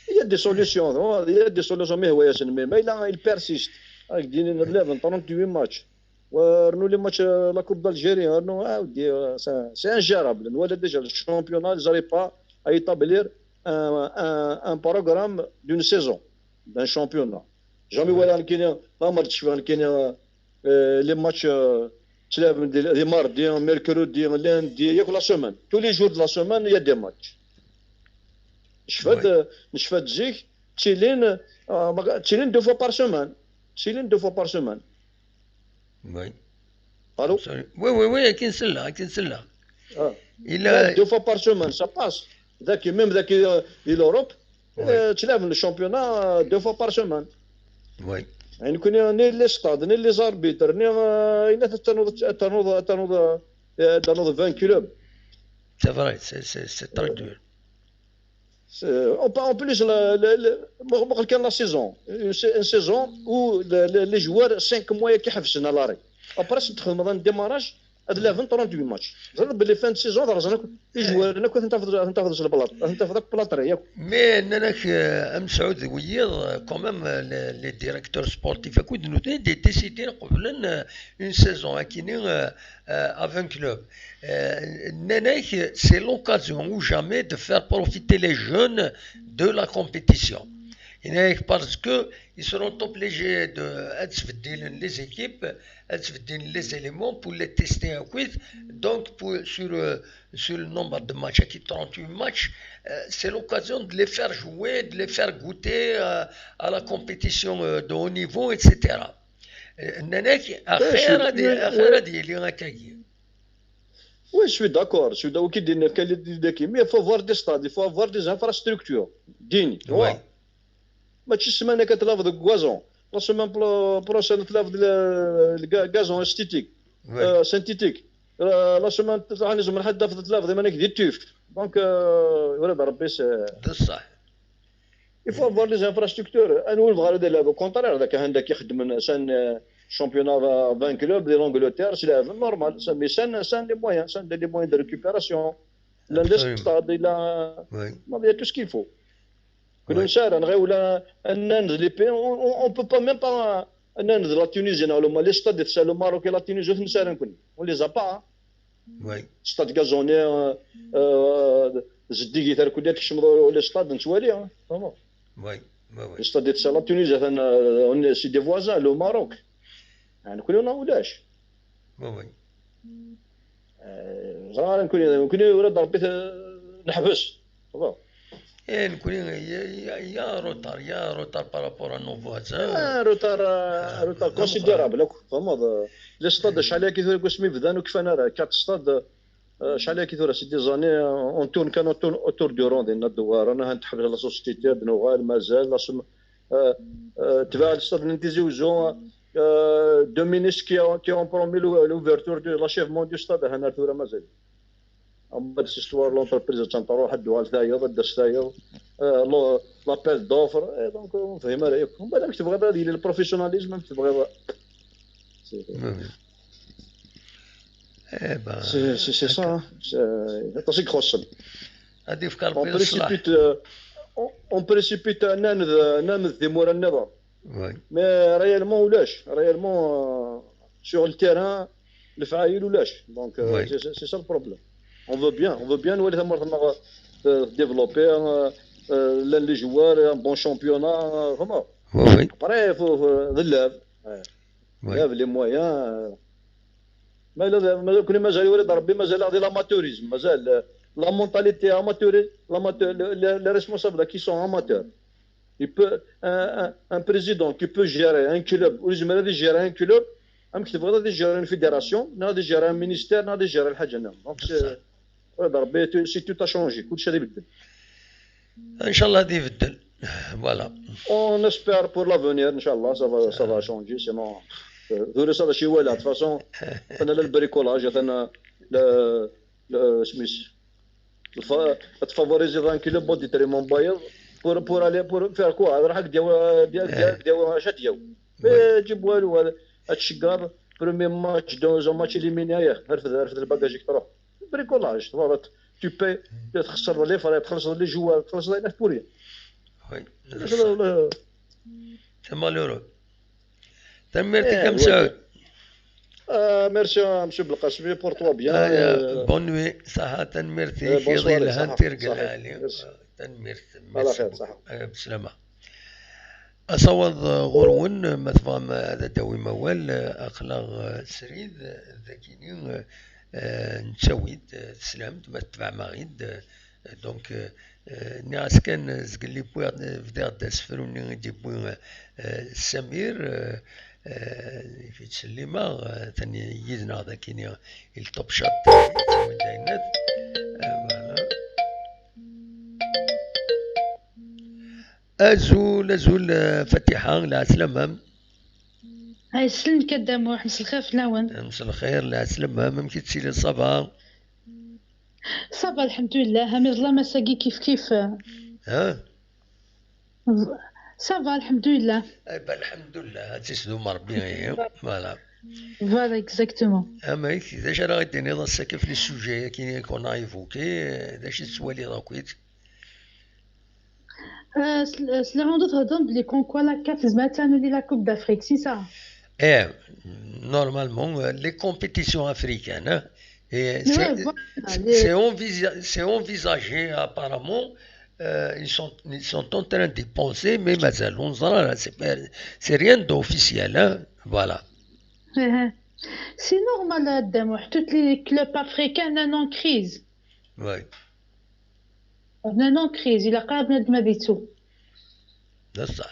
Il y a des solutions mais هو ياسن mais il persiste avec دينا 11 38 ماتش ورنو لي ماتش لا كوب d'Algérie رنو عاودي سي انجيرابل ولا ديجا الشامبيونات زاري با à établir un programme d'une saison d'un championnat. Jamais voilà كاين ما مرتش فيها كاين لي ماتش تلعب دي ماردي ميركودي لاندي ياك لا سومان tous les jours de la semaine il y a des matchs. نشفات زيك تشيلين deux fois par semaine. تشيلين deux fois par semaine. Oui. Allô? Oui, كاين سله. Il a deux fois par semaine, ça passe. Même l'Europe, تلعب الشامبيونات deux fois par semaine. Oui. يعني كنا ني لي ستاد ني لي زاربيتر ني تنوض 20 كلوب. C'est vrai, c'est très dur. En plus, la saison, une saison où les joueurs 5 mois qui حفصنا لاري. Après, c'est le démarrage de 38 matchs. Les fins de saison, les joueurs, ils mais Saoud quand même les directeurs sportifs nous décider une saison à 20 clubs. C'est l'occasion ou jamais de faire profiter les jeunes de la compétition. Parce qu'ils seront obligés de les équipes, les éléments pour les tester un quiz. Donc, sur le nombre de matchs, qui 38 matchs, c'est l'occasion de les faire jouer, de les faire goûter à la compétition de haut niveau, etc. Oui, je suis d'accord. Mais il faut avoir des stades, il faut avoir des infrastructures dignes. Ouais. ماشي السمانه كتلافظ كوازون لا سيمان بروشين تلافظ الكازون استيتيك سانتيتيك لا سيمان راني زعما حد دافض تلافظ مانك دي تيف دونك ولاد ربي بصح يفو افوار لي انفراستركتور انا ولف غير دير كونترير هذاك عندك يخدم سان شامبيونات 20 كلوب دي لونجلتير سي نورمال سامي سان لي مويان سان لي مويان دو ريكوبيراسيون لا لي ستاد لا ما تو سكيل on ne peut pas même pas la Tunisie, les stades le Maroc et la Tunisie, on les a pas. Stade gazonné, les stades les stades la Tunisie, c'est des voisins, le Maroc. On a ولاش. نحبس. نكون يا روتار بارابور ان فوازان روتار كونسيديرابل فهمت لي ستاد شحال كيثور كسمي بدانو كيفاش راه كات ستاد شحال كيثور سي دي زاني اون تورن كانو اوتور دو روند ديال الدوار انا هنتحب لا سوسيتي بنوغال مازال تبع الستاد نتيزيوزو دو مينيس كي اون برومي لوفرتور دو لاشيفمون دو ستاد هنا ثورا مازال بعد سيستوار لونتربريز تنطرو حد دوال ثايض داس ثايض لابيل دوفر دونك فهم رايك ومن بعد تبغي ديال البروفيسيوناليزم تبغي سي سا هادشي خصم هادي فكر بين الصلاح اون بريسيبيت نامذ ثمور النظام. وي مي ريالمون ريالمون سور التيران الفعايل ولاش. دونك سي سا البروبليم. اون فو بيان نولي ثما ديفلوبي لي جوار ان بون شامبيونا فما. وي ابري فو ذلاب ذلاب لي مويان. ما كنا مازال يولد ربي مازال غادي لاماتوريزم مازال لا مونتاليتي اماتوري les responsables qui sont amateurs. Il peut un président qui peut gérer un club ou يجمر غادي يجير un club ام كتب غادي يجير une fédération غادي يجير un ministère غادي يجير الحاجه. دونك ولد ربي سي تو شونجي كلشي غادي يبدل ان شاء الله غادي يبدل. فوالا اون اسبير بور لافونير ان شاء الله سافا شونجي سينون دورس هذا شي والو. فاصون انا البريكولاج انا سميس تفافوريزي دان كيلو بو ديتريمون بايض بور الي بور فير كوا راح ديال اش ديال جيب والو هذا الشقار بروميير ماتش دوزون ماتش ليمينيا رفد الباكاج تروح بريكولاج tu payes تخسر لي فري تخلص لي جوار تخلص لي بوريا. وي سي مالورو. تمرتي كم سعود. ميرسي مسيو بالقاسمي بور توا بيان. بون نوي صحة. ميرسي في ظلها ترقل علي. تنميرت على خير صحة بسلامة. أصوض غرون مثفام هذا داوي موال أخلاق سريد ذاكيني نتسويد سلامت ما تبع مغيد. دونك ناس كان زقلي بويا فدار داسفروني دي بويا سمير في تسليمة ثاني يدنا ذاكيني التوب شوت تسوي داينات. أزول فتيحة لا سلامة. هاي سلمك الدموح. مسا الخير في العون. مسا الخير لا سلامة. ممكن تسيلي صباح. صباح الحمد لله. هامي ظلام ساقي كيف ها صباح الحمد لله. الحمد لله تسدو مربي غير فوالا فوالا اكزاكتومون. اما داش راه غادي نضل ساكن في السوجي كي كنا ايفوكي داش تسوالي راكويت. سلام تهضر بلي كونكوا لا كاف زعما نولي لا كوب دافريك سي سا. Normalement, les compétitions africaines, c'est envisagé apparemment. Ils sont en train d'y penser, mais c'est rien d'officiel. Hein? Voilà. C'est normal, tous les clubs africains sont en crise. Oui. On est en crise, il a quand même de m'habituer.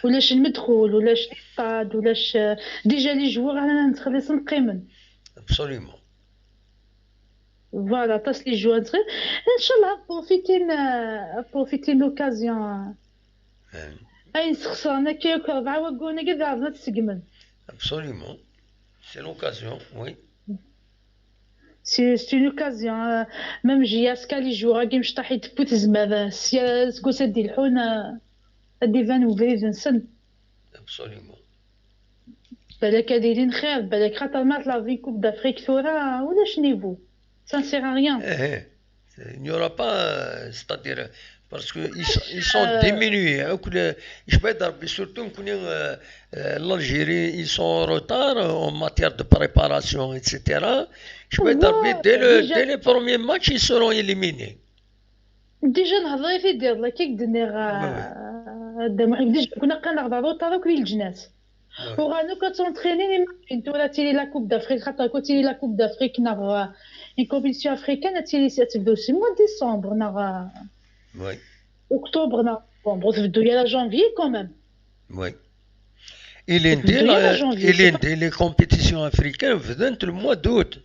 ولاش المدخول ولاش الطاد ولاش ديجا لي جوار انا نتخلص نقيمن. Absolument. فوالا طاس لي جوار صغير ان شاء الله بروفيتي لوكازيون. اي نسخسرنا كي 4 واقونا كذا عرفنا تسقمن. Absolument. C'est l'occasion, oui. C'est une occasion. Même جياسكا لي جوار كي مشطحي تبوت زعما سيا سكوسا دي الحون دي فان وفيزن سن. Absolument. بالك دايرين خير بالك خاطر مات لا في كوب دافريك ثورة ولاش نيفو ça ne sert à rien. Il n'y aura pas, c'est-à-dire parce que ils sont diminués. Je peux dire surtout que l'Algérie ils sont en retard en matière de préparation etc. Je peux dire dès le premier match ils seront éliminés. ديجا نهضر في دير لا كيك دنيغ ديجا كنا كنهضروا طارو كوي الجناس وغانو كتونطريني انت ولا تيلي لا كوب دافريك خاطر كو تيلي لا كوب دافريك ناغ اون كومبيتيسيون افريكان تيلي تبداو سي موا ديسمبر ناغ وي اكتوبر ناغ نوفمبر تبداو يا جانفي كومام. وي il est les compétitions africaines بدات الموا دوت.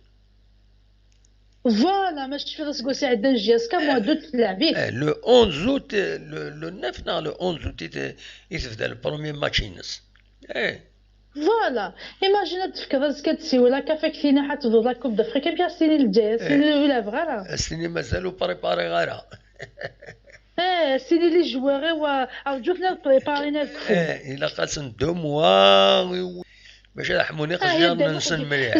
Voilà, mais je fais ce que c'est d'un geste comme moi d'autres la vie. Le 11 août, le 9 non, le 11 août, il se fait le premier match. Voilà. Imagine tu fais ce que tu sais ou la café qui n'a pas de la Coupe d'Afrique bien c'est le jazz, c'est la vraie. C'est le mazalo préparé غيرها. C'est les joueurs ou عاودوا préparer notre. Il a قاسم 2 mois باش يحموني خرجنا نسن مليح.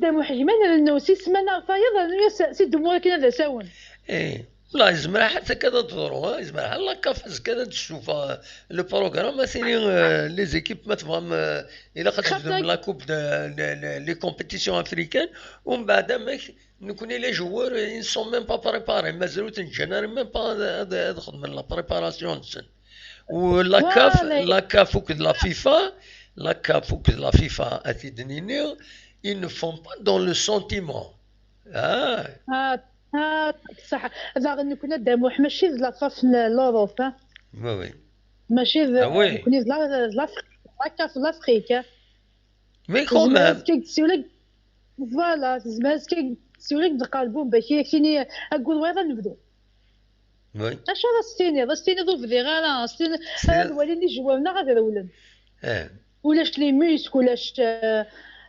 دام حجمان لانه 6 سمانه فايض سي 2 mois كنا ذا ساون. لا يزمر حتى كذا تضرو يزمر على كافز كذا تشوف البروغرام مثلا لي زيكيب ما تفهم الا خاطر من لا كوب لي كومبيتيسيون افريكان ومن بعد ما نكون لي جوار ان سون ميم با بريباري مازالو تنجنر ميم با ادخل من لا بريباراسيون ولا كاف لا كاف وكذ لا فيفا لا كاف وكذ لا فيفا اتيدنينيو ils ne font pas dans le sentiment صح هذا كنا داموح ماشي لا فاف لوروب وي وي ماشي كنا لا كاف لافريك مي كومام فوالا زعما كيسولك تقالبون باش كيني اقول وين نبدو وي اش هذا ستيني ضو في غير ستيني هذا الوالدين جواونا غادي يولد ولاش لي موسك ولاش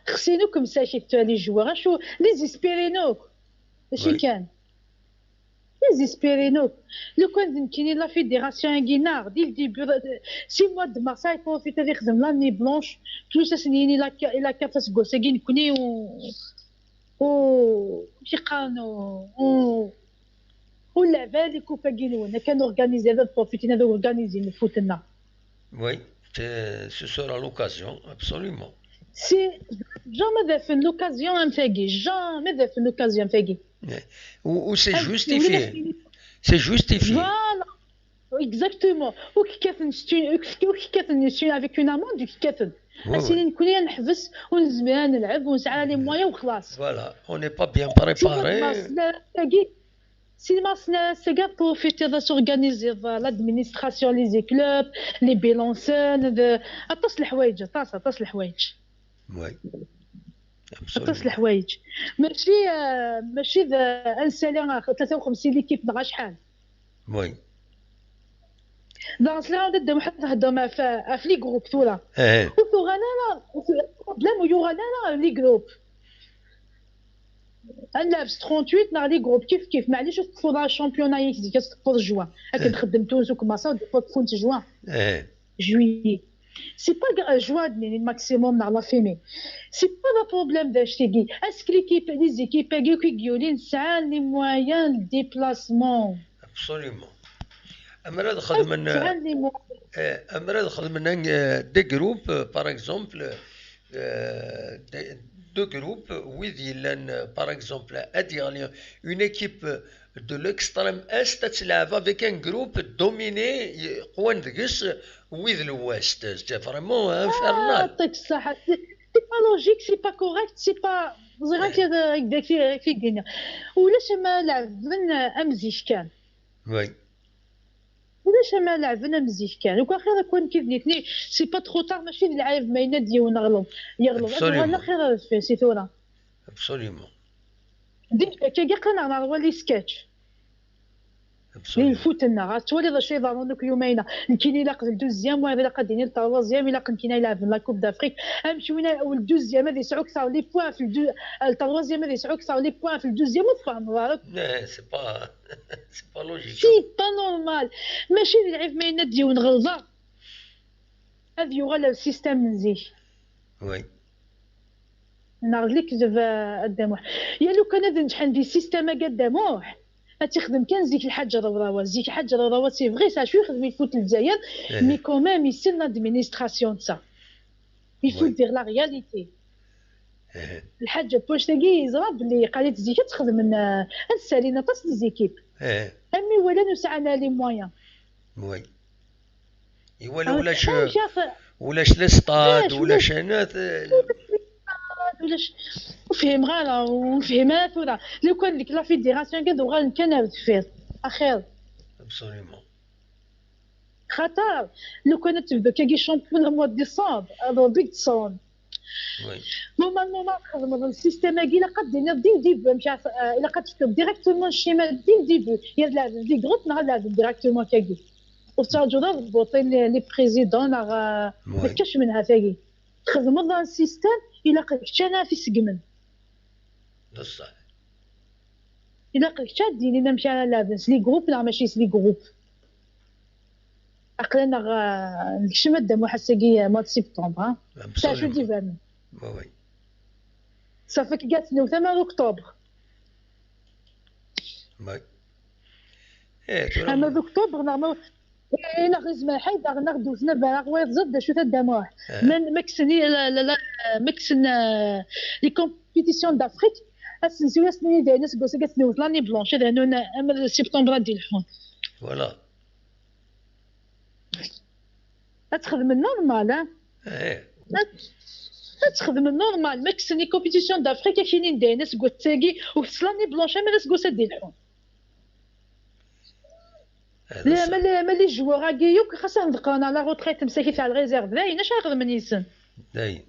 خصينوكم ساشي لي جوا شو لي زيسبيرينوك اش كان لي زيسبيرينوك لو كان كاين لا فيديراسيون غينار دي الديبي 6 موا د مارساي بروفيت اللي خدم لاني بلونش بلوس سنيني لا كافاس كوساكين كوني و كيقانو واللعبه اللي كوباكينونا كانوا اورغانيزي هذا بروفيتين هذا اورغانيزي نفوتنا وي سو سورا لوكازيون ابسوليومون سي جامي في لوكازيون نفاقي جامي في لوكازيون نفاقي و سي جوستيفي سي جوستيفي فوالا اكزاكتومون وكي كتنستون افيك اون اموند كي كتن اسيني نكون نحبس ونزمان نلعب ونسعى لي مويا وخلاص فوالا اون ني با بيان بريباري Cinéma, c'est gars profiter de s'organiser l'administration, les clubs, les bilanceurs, أتصل الحوايج أتصل الحوايج. وي. أتصل الحوايج. ماشي انسالي 53 ليكيب نغا شحال. وي. دونك لا نبدا واحد نهضر في لي جروب ثورة. وثورة لا بلا يوغا لي جروب. نلعب 38 نهار لي جروب كيف معليش تفوض الشامبيونا يكزي كتفوض جوان راك نخدم تونس وكماسا تفوت جوان جويي سي با جوان الماكسيموم نهار لا فيمي سي با لا بروبليم داش تيغي اسك ليكيب لي زيكيب كيغيولي نسعى لي مويان ديبلاسمون ابسوليومون امرا دخل من دي جروب باغ اكزومبل deux groupes où il y a par exemple une équipe de l'extrême est avec un groupe dominé with l'ouest. C'est vraiment infernal. C'est pas logique, c'est pas correct, c'est pas زعما هكذا في الدنيا ولاش ما لعبنا مزيان وي ولاش ما لعبنا مزيان كان وكان خير كون كيف نيتني سي با ترو طار ماشي نلعب ما ينادي ونغلط انا خير في سي ثورة ابسوليومون ديك كي قلنا نروح لي سكتش لي فوتنا تولي ذا شي ضروري دوك يومين كاين الا قد دوزيام ولا قادين التروازيام الا كان يلعب لا كوب دافريك مشينا اول دوزيام هذا يسعو كثر لي بوان في التروازيام هذا يسعو كثر لي بوان في الدوزيام وفهم راك سي با لوجيك سي با نورمال ماشي نلعب ما ينادي ونغلظه هذا يغلى السيستم نزيه وي نارليك قداموح يا لو كان هذا نجح عندي سيستم قداموح تخدم كان زيك الحاجه ضرورا زيك الحاجه ضرورا سي فغي سا شوي يخدم يفوت للجزائر مي كومام يسير لادمينستراسيون تاع يفوت دير لا رياليتي الحاجه باش تلاقي يزرب اللي قالت زيك تخدم نسالينا طاس لي زيكيب امي ولا نسعنا لي مويان وي ولاش لي ستاد ولاش هنا ولاش وفهم غالا وفهمات ولا لو كان ديك لا فيديراسيون كادو غا كان فير اخير ابسوليومون خاطر لو كانت تبدا كي شامبيون موا ديسمبر هذا بيك تصون وي نورمالمون ما خدم السيستم كي لا قد دير مشى الا قد تكتب ديريكتومون الشيما ديبي يلعب لي جروب نلعب ديريكتومون كي وتاجو ضبطين لي بريزيدون ما كاش منها ثاقي خدموا ذا السيستم إلا قلت أنا في سقمن بصح إلا قلت ديني نمشي على لابنس لي جروب لا ماشي لي جروب عقلنا الشمال دمو حساقي مال سبتمبر تاع شو ديفان وي صافي قالت له 8 أكتوبر وي اما في اكتوبر نعمل انا غزما حيدا ناخذ باغ ويض زد شو تدموح من مكسني لا مكسن لي كومبيتيسيون دافريك اسنسيو سني دي ناس قوس قالت نوز لاني بلونش هذا انا سبتمبر ديال الحون فوالا تخدم النورمال تخدم النورمال مكسني كومبيتيسيون دافريك كاينين دي ناس قوس تاكي وسلاني بلونش اما ناس قوس ديال الحون لا ملي الجوار راكيوك خاصنا نبقاو على روتريت مساكي تاع الريزيرف باين اش نخدم نيسن باين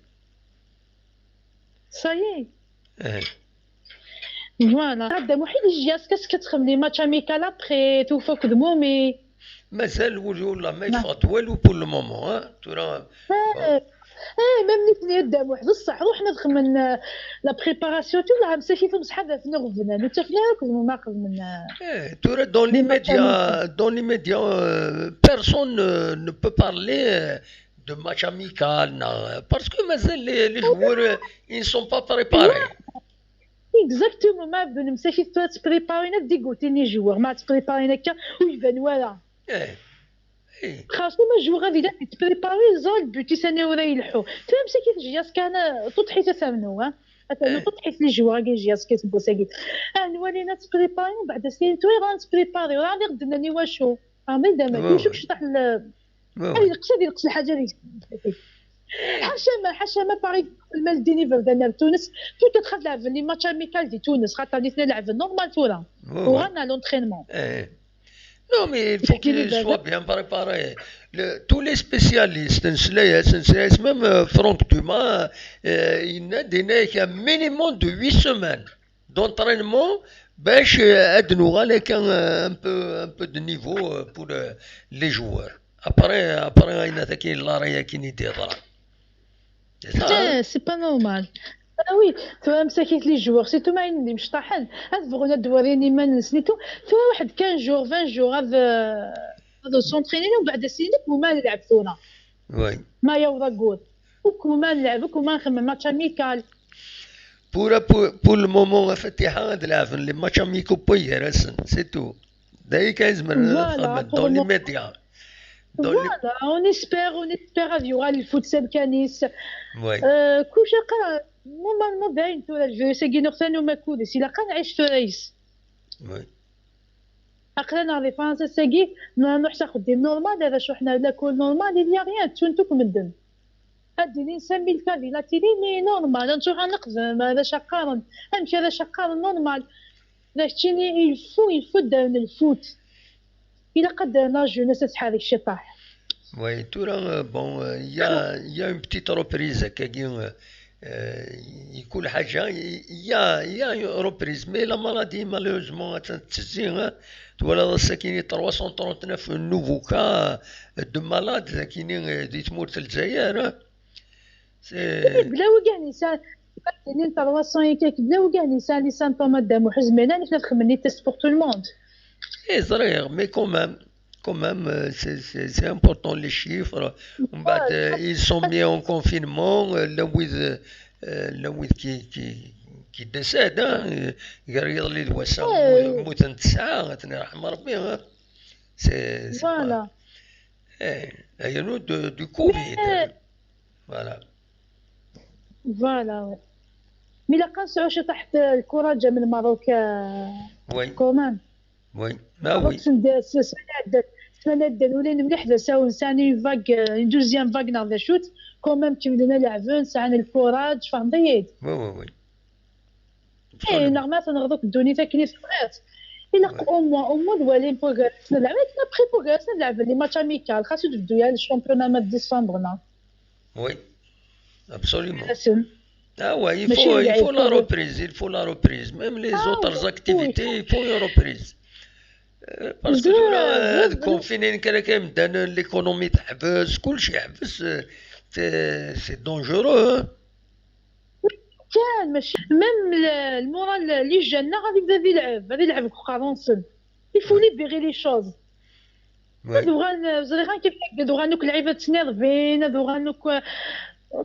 صايي فوالا هذا وحيد الجياس كتخدم لي ماتش اميكال ابخي توفى كدمو مي مازال ولا ما يفات والو بور لو مومون ترى ميم نيت قدام واحد بصح روحنا نخمم لا بريباراسيون تاع مساكي في بصح هذا في نغفنا نتفلاك ما خدم ترى دون لي ميديا personne ne peut parler de match amical parce que مازال les joueurs ils ne sont pas préparés اكزاكتومون ما بن مساكي تبريبارينا دي قلتيني جوار ما تبريبارينا كا ويبان ولا خاصو ما جوغ غادي تبريباري زول بوتي سنه ولا يلحو تفهم مساكي جياس كان تضحي تثمنوا مثلا تضحي لي جوغ جياس كيتبو ساكي نولينا تبريباري بعد سنين توي غنتبريباري غادي غدناني واشو غادي دابا نشوف شطح يقص الحاجه اللي حاشا ما باغي المال دينيفر ديال تونس تو كتخاف تلعب لي ماتش اميكال دي تونس خاطر نيت نلعب نورمال تورا وغانا لونترينمون Non, mais il faut qu'il soit bien préparé. Tous les spécialistes, même Franck Dumas, il a donné un minimum de 8 semaines d'entraînement باش ادنوا عليك un peu de niveau pour les joueurs. Après il a كاين لاريا كاين يدير. C'est pas normal. Ah oui, tu vois, مساكيت لي جوغ سيتو ما عندي مش طاحن هاد بغونا دواريني ما نسنيتو تو واحد 15 جور 20 جور هذا سونطرينين ومن بعد سينك وما نلعب ثونا وي ما يوضا جول وكما نلعب وكما نخمم ماتش اميكال pour le moment فتيحة نلعب لي ماتش اميكو بوير سي تو دايك يزمر دون لي ميديا Voilà, on espère il y aura le futsal canis. Oui. كوشا normalement باين تو الجو ساكي نختانو ماكود سي لا نعيش في رئيس. Oui. أقلنا لي فرنسا ساكي نحسا خديم نورمال هذا شو حنا ناكل نورمال il y a rien تشونتوك مدن. هادي لي نسمي الكافي لا تيلي مي نورمال نشوف نقدم هذا شقارن امشي هذا شقارن نورمال. داكشي il faut داون الفوت. إلا قدرنا جونس هذاك الشيء طاح. Oui, tout bon, il y a une petite reprise كاين يكون حاجة il y a une reprise mais la maladie malheureusement تزين تولى ساكنين 339 nouveau cas de malades كاينين دي تموت في الجزائر. بلا وكاع نسان كاينين 300 كاك بلا وكاع نسان لي سامبتومات دامو حزمنا حنا نخمم لي تيست بور تو الموند. Mais quand même, c'est important les chiffres. Ils sont mis en confinement. Le weed qui décède, يقدر لي الوسع موتن 9 تنرحم ربي. C'est voilà. Il y a du Covid. Voilà. مي لقى نسعو شي تحت الكرة جا من المغرب كومان. Oui, bah oui. السنة الأولى مليح دازاو نساني فاك دوزيام فاك ناخذ شوت كومام تولينا لاعبين نسعنا الكوراج فهمتي. وي. اي نورمال تنغدوك الدوني تاكني صغير. إلا او موا دوالين بوغاس نلعب ابخي بوغاس نلعب لي ماتش اميكال خاصو تبدو يا الشامبيونا مال ديسمبر. Oui, absolument. Ah ouais, il faut la reprise. Même les autres activités, il faut une reprise. Parce que confiné كان l'économie تحبس كلشي يحبس سي دونجورو. كان ماشي ميم المورال اللي جانا غادي يلعب كارونسن يفو ليبيغي لي شوز. هادو زريغان كيف هكا غانوك لعيبه تناضبين هادو غانوك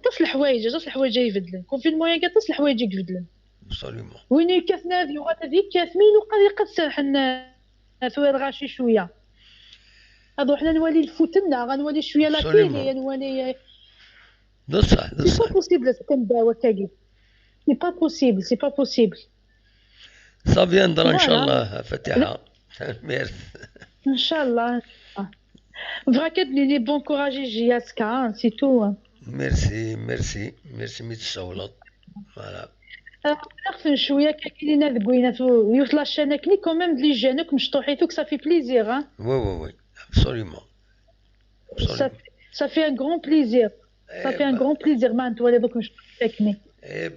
تصل الحوايج يبدلن كونفينمون يا تصل الحوايج يبدلن. ابسوليومون. وين كاثنا هذه وغادي كاث مين وقد يقد سرحنا ثوير غاشي شويه هادو حنا نولي الفوتنا غنولي شويه لا تيلي نولي بصح سي با بوسيبل كنبداو هكاكي سي با بوسيبل ça viendra ان شاء الله فاتحه ميرسي ان شاء الله فراك لي بون كوراج جياسكا سي تو ميرسي متسولط فوالا نعرف شويه كاينين هاد كوينات يوت لاشين كني كوميم لي جانك مشطوحيتوك صافي بليزير ها وي ابسوليومون صافي ان غران بليزير صافي ان غران بليزير ما نتولي دوك مشطوحيتني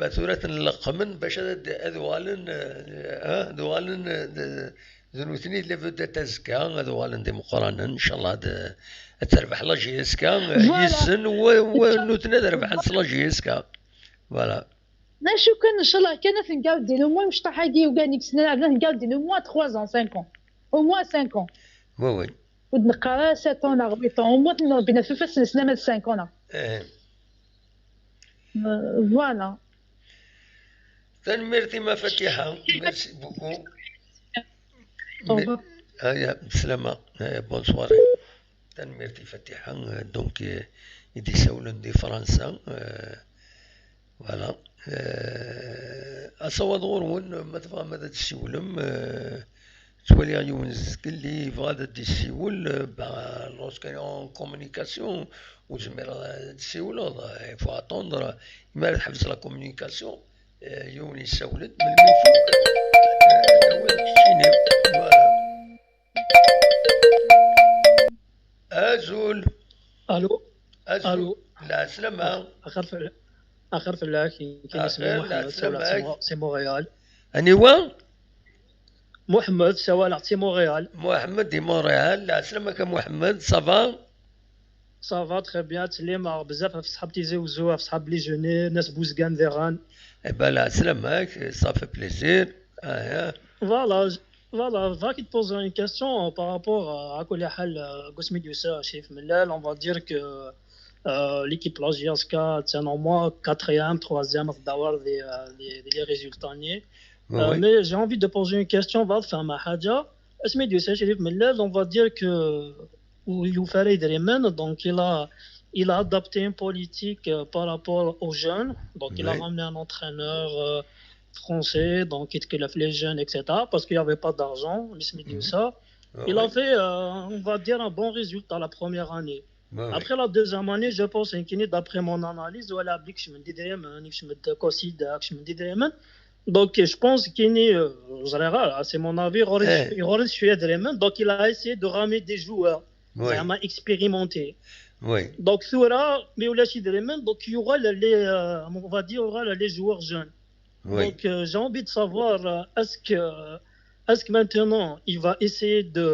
بثورة نلقمن باش ذوالن ذنوثني اللي بدا تزكا ذوالن ديمقرانا ان شاء الله تربح لا جيسكا يسن ونوتنا تربح لا جيسكا فوالا نشوف كان ان شاء الله كانت نقاودين او موان مشطح هاكي وكانيك سنه نقاودين او موان 3 ans 5 ans او موان 5 ans وي ونقرا 7 ans لا 8 ans او موان بنا في فاس السنه مال 5 ans فوالا تنميرتي مفاتيحة ميرسي بوكو بسلامة بونسوار تنميرتي فاتحة دونك يدي سولن دي فرنسا فوالا أصوات غورون ما تبغى ماذا تسولم تولي يونس كلي فغادا تسول لوسكان اون كومونيكاسيون وزمير تسولو يفو اتوندر يمارس حفظ لا كومونيكاسيون يوني سولت من الميفوق أزول الو لا سلامة اخر في الله كاين اسمه محمد سوالع سي مونريال انيوا محمد سوالع سي مونريال محمد دي مونريال لا سلامك محمد صافا تري بيان تسليم بزاف في صحاب تيزوزو في صحاب لي جوني ناس بوزكان ذيران با لا سلامك صافي بليزير Voilà, va qui te pose une question par rapport à كل حال قسمي ديوسا شريف ملال. On va dire que l'équipe la JSK tient au moins 4e, 3e d'avoir des résultats nés. Mais j'ai envie de poser une question. Va faire ma haja. قسمي ديوسا شريف ملال, on va dire que Youfari Dremen, donc il a adapté une politique par rapport aux jeunes. Donc il a ramené un entraîneur français, donc il a fait les jeunes, etc. Parce qu'il n'y avait pas d'argent, il a fait, on va dire, un bon résultat la première année. Après la deuxième année, je pense qu'il d'après mon analyse, donc je pense qu'il est, c'est mon avis, donc il a essayé de ramener des joueurs vraiment expérimentés. Donc donc il y aura on va dire, les joueurs jeunes. Donc j'ai envie de savoir, est-ce que maintenant il va essayer de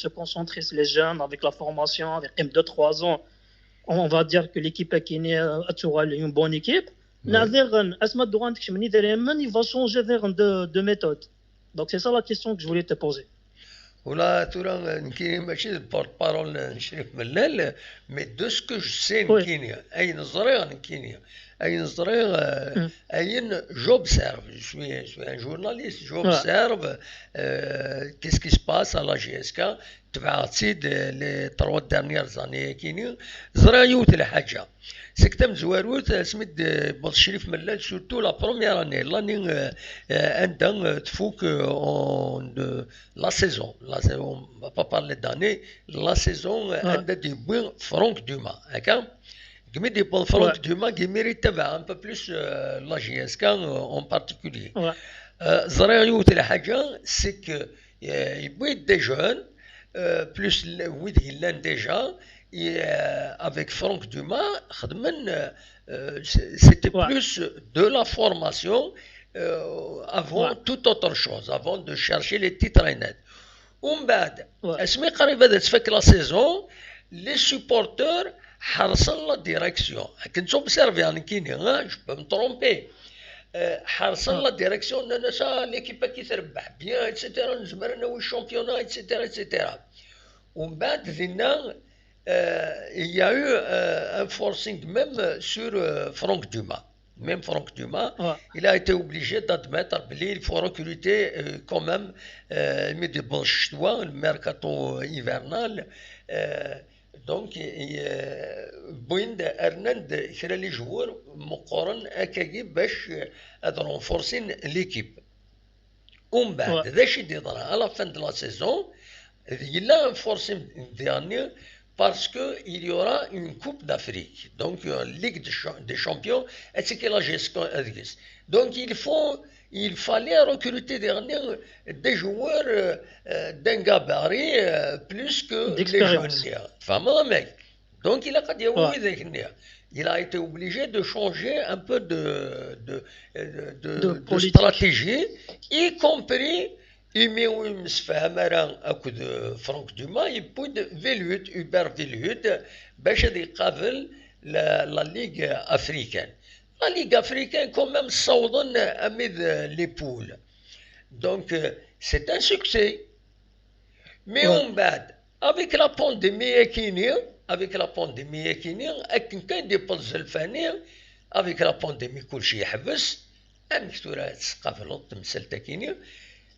se concentrer sur les jeunes avec la formation, avec 2-3 ans, on va dire que l'équipe est une bonne équipe. Est-ce que il va changer de méthode? Donc c'est ça la question que je voulais te poser. ولا ترى نكيني ماشي بورت نشرف ملال مي دو سكو جو سي نكيني اي نظريه نكيني اي نظريه اين j'observe je suis un journaliste j'observe qu'est-ce qui se passe à la GSK تبعتي لي 3 dernières années كيني زرايوت الحاجه سكتم زواروت سميت بالشريف ملال سورتو لا بروميير اني لاني عندها تفوك اون لا سيزون با بارلي داني لا سيزون عندها دي بوين فرانك دوما هكا كمي دي بوين فرانك دوما كي ميريت تبع ان بو بلوس لا جي اس كا اون بارتيكولي زرايوت الحاجه سي كو يبوي دي جون بلوس ويد هيلان ديجا avec Franck Dumas, c'était plus de la formation avant toute autre chose, avant de chercher les titres nets. ومن بعد اسمي قريب بدات تفك لا سيزون لي سوبورتور حرصن لا ديريكسيون كنت اوبسيرفي انا كيني جو بو مترومبي حرصن لا ديريكسيون انا ليكيب كي تربح بيان ايتترا نزمر انا الشامبيونات ايتترا ومن بعد دينا il y a eu un forcing même sur Franck Dumas. Même Franck Dumas, Ouais. il a été obligé d'admettre qu'il faut recruter quand même mais des bons choix, le mercato hivernal. Donc, بويند ارناند كرا لي جوار مقارن هكاكي باش renforcer l'équipe. ومن بعد ذا الشيء اللي يطرا على فان دو لا سيزون il a un forcing dernier parce qu'il y aura une Coupe d'Afrique, donc une Ligue des Champions, et la gestion. Donc il fallait recruter dernier des joueurs d'un gabarit plus que les jeunes. Enfin, donc il a été obligé de changer un peu de stratégie, y compris يميو مسفهم راه اكد فرانك دوما يبود فيلوت اوبر فيلوت باش غادي يقابل لا ليغ افريكان. لا ليغ افريكان كومام صوضن اميد لي بول. دونك سي ان سوكسي. مي ومن بعد افيك لا بانديمي كيني افيك لا بانديمي كيني اكن كاين دي بوز الفاني افيك لا بانديمي كلشي يحبس امك تورا تسقى لوط مسلتا كيني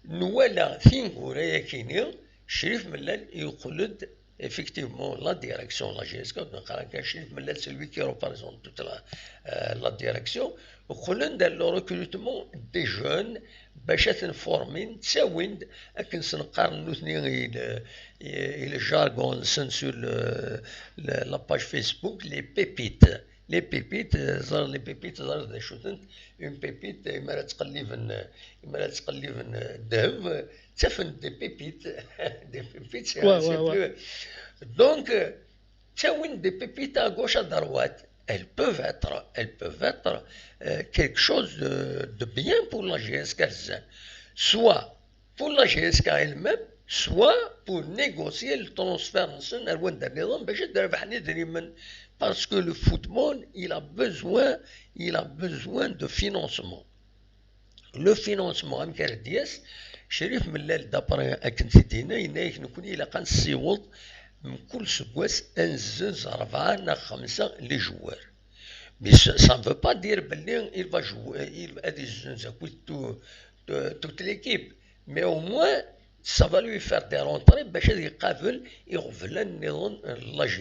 نوالا ثينغورا كيني شريف ملال يقولد effectivement la direction la GSK نقرا كان شريف ملال celui qui représente toute la direction يقولن دار لو ريكروتمون دي جون باش تنفورمين تساوين اكن سنقارنو ثنين الى جارغون سن سور لا باج فيسبوك لي بيبيت. لي بيبيت زار لي بيبيت زار ذا شوتنت اون بيبيت اما تقليفن الذهب تفن دي بيبيت دي بيبيت سي بلو. دونك تاوين دي بيبيت à gauche à droite. Elles peuvent être quelque chose de bien pour la GSK, soit pour la GSK elle-même, soit pour négocier le transfert parce que le football il a besoin de financement. Le financement امكردياس شريف ملال دابري اكنتينا ينايك نكون الى قان السيوط من كل سكواس انزز 4 ل 5 لي جوار. Mais ça ne veut pas dire qu'il va jouer, il va toute l'équipe. Mais au moins, ça va lui faire des rentrées باش يقابل يغفل النظام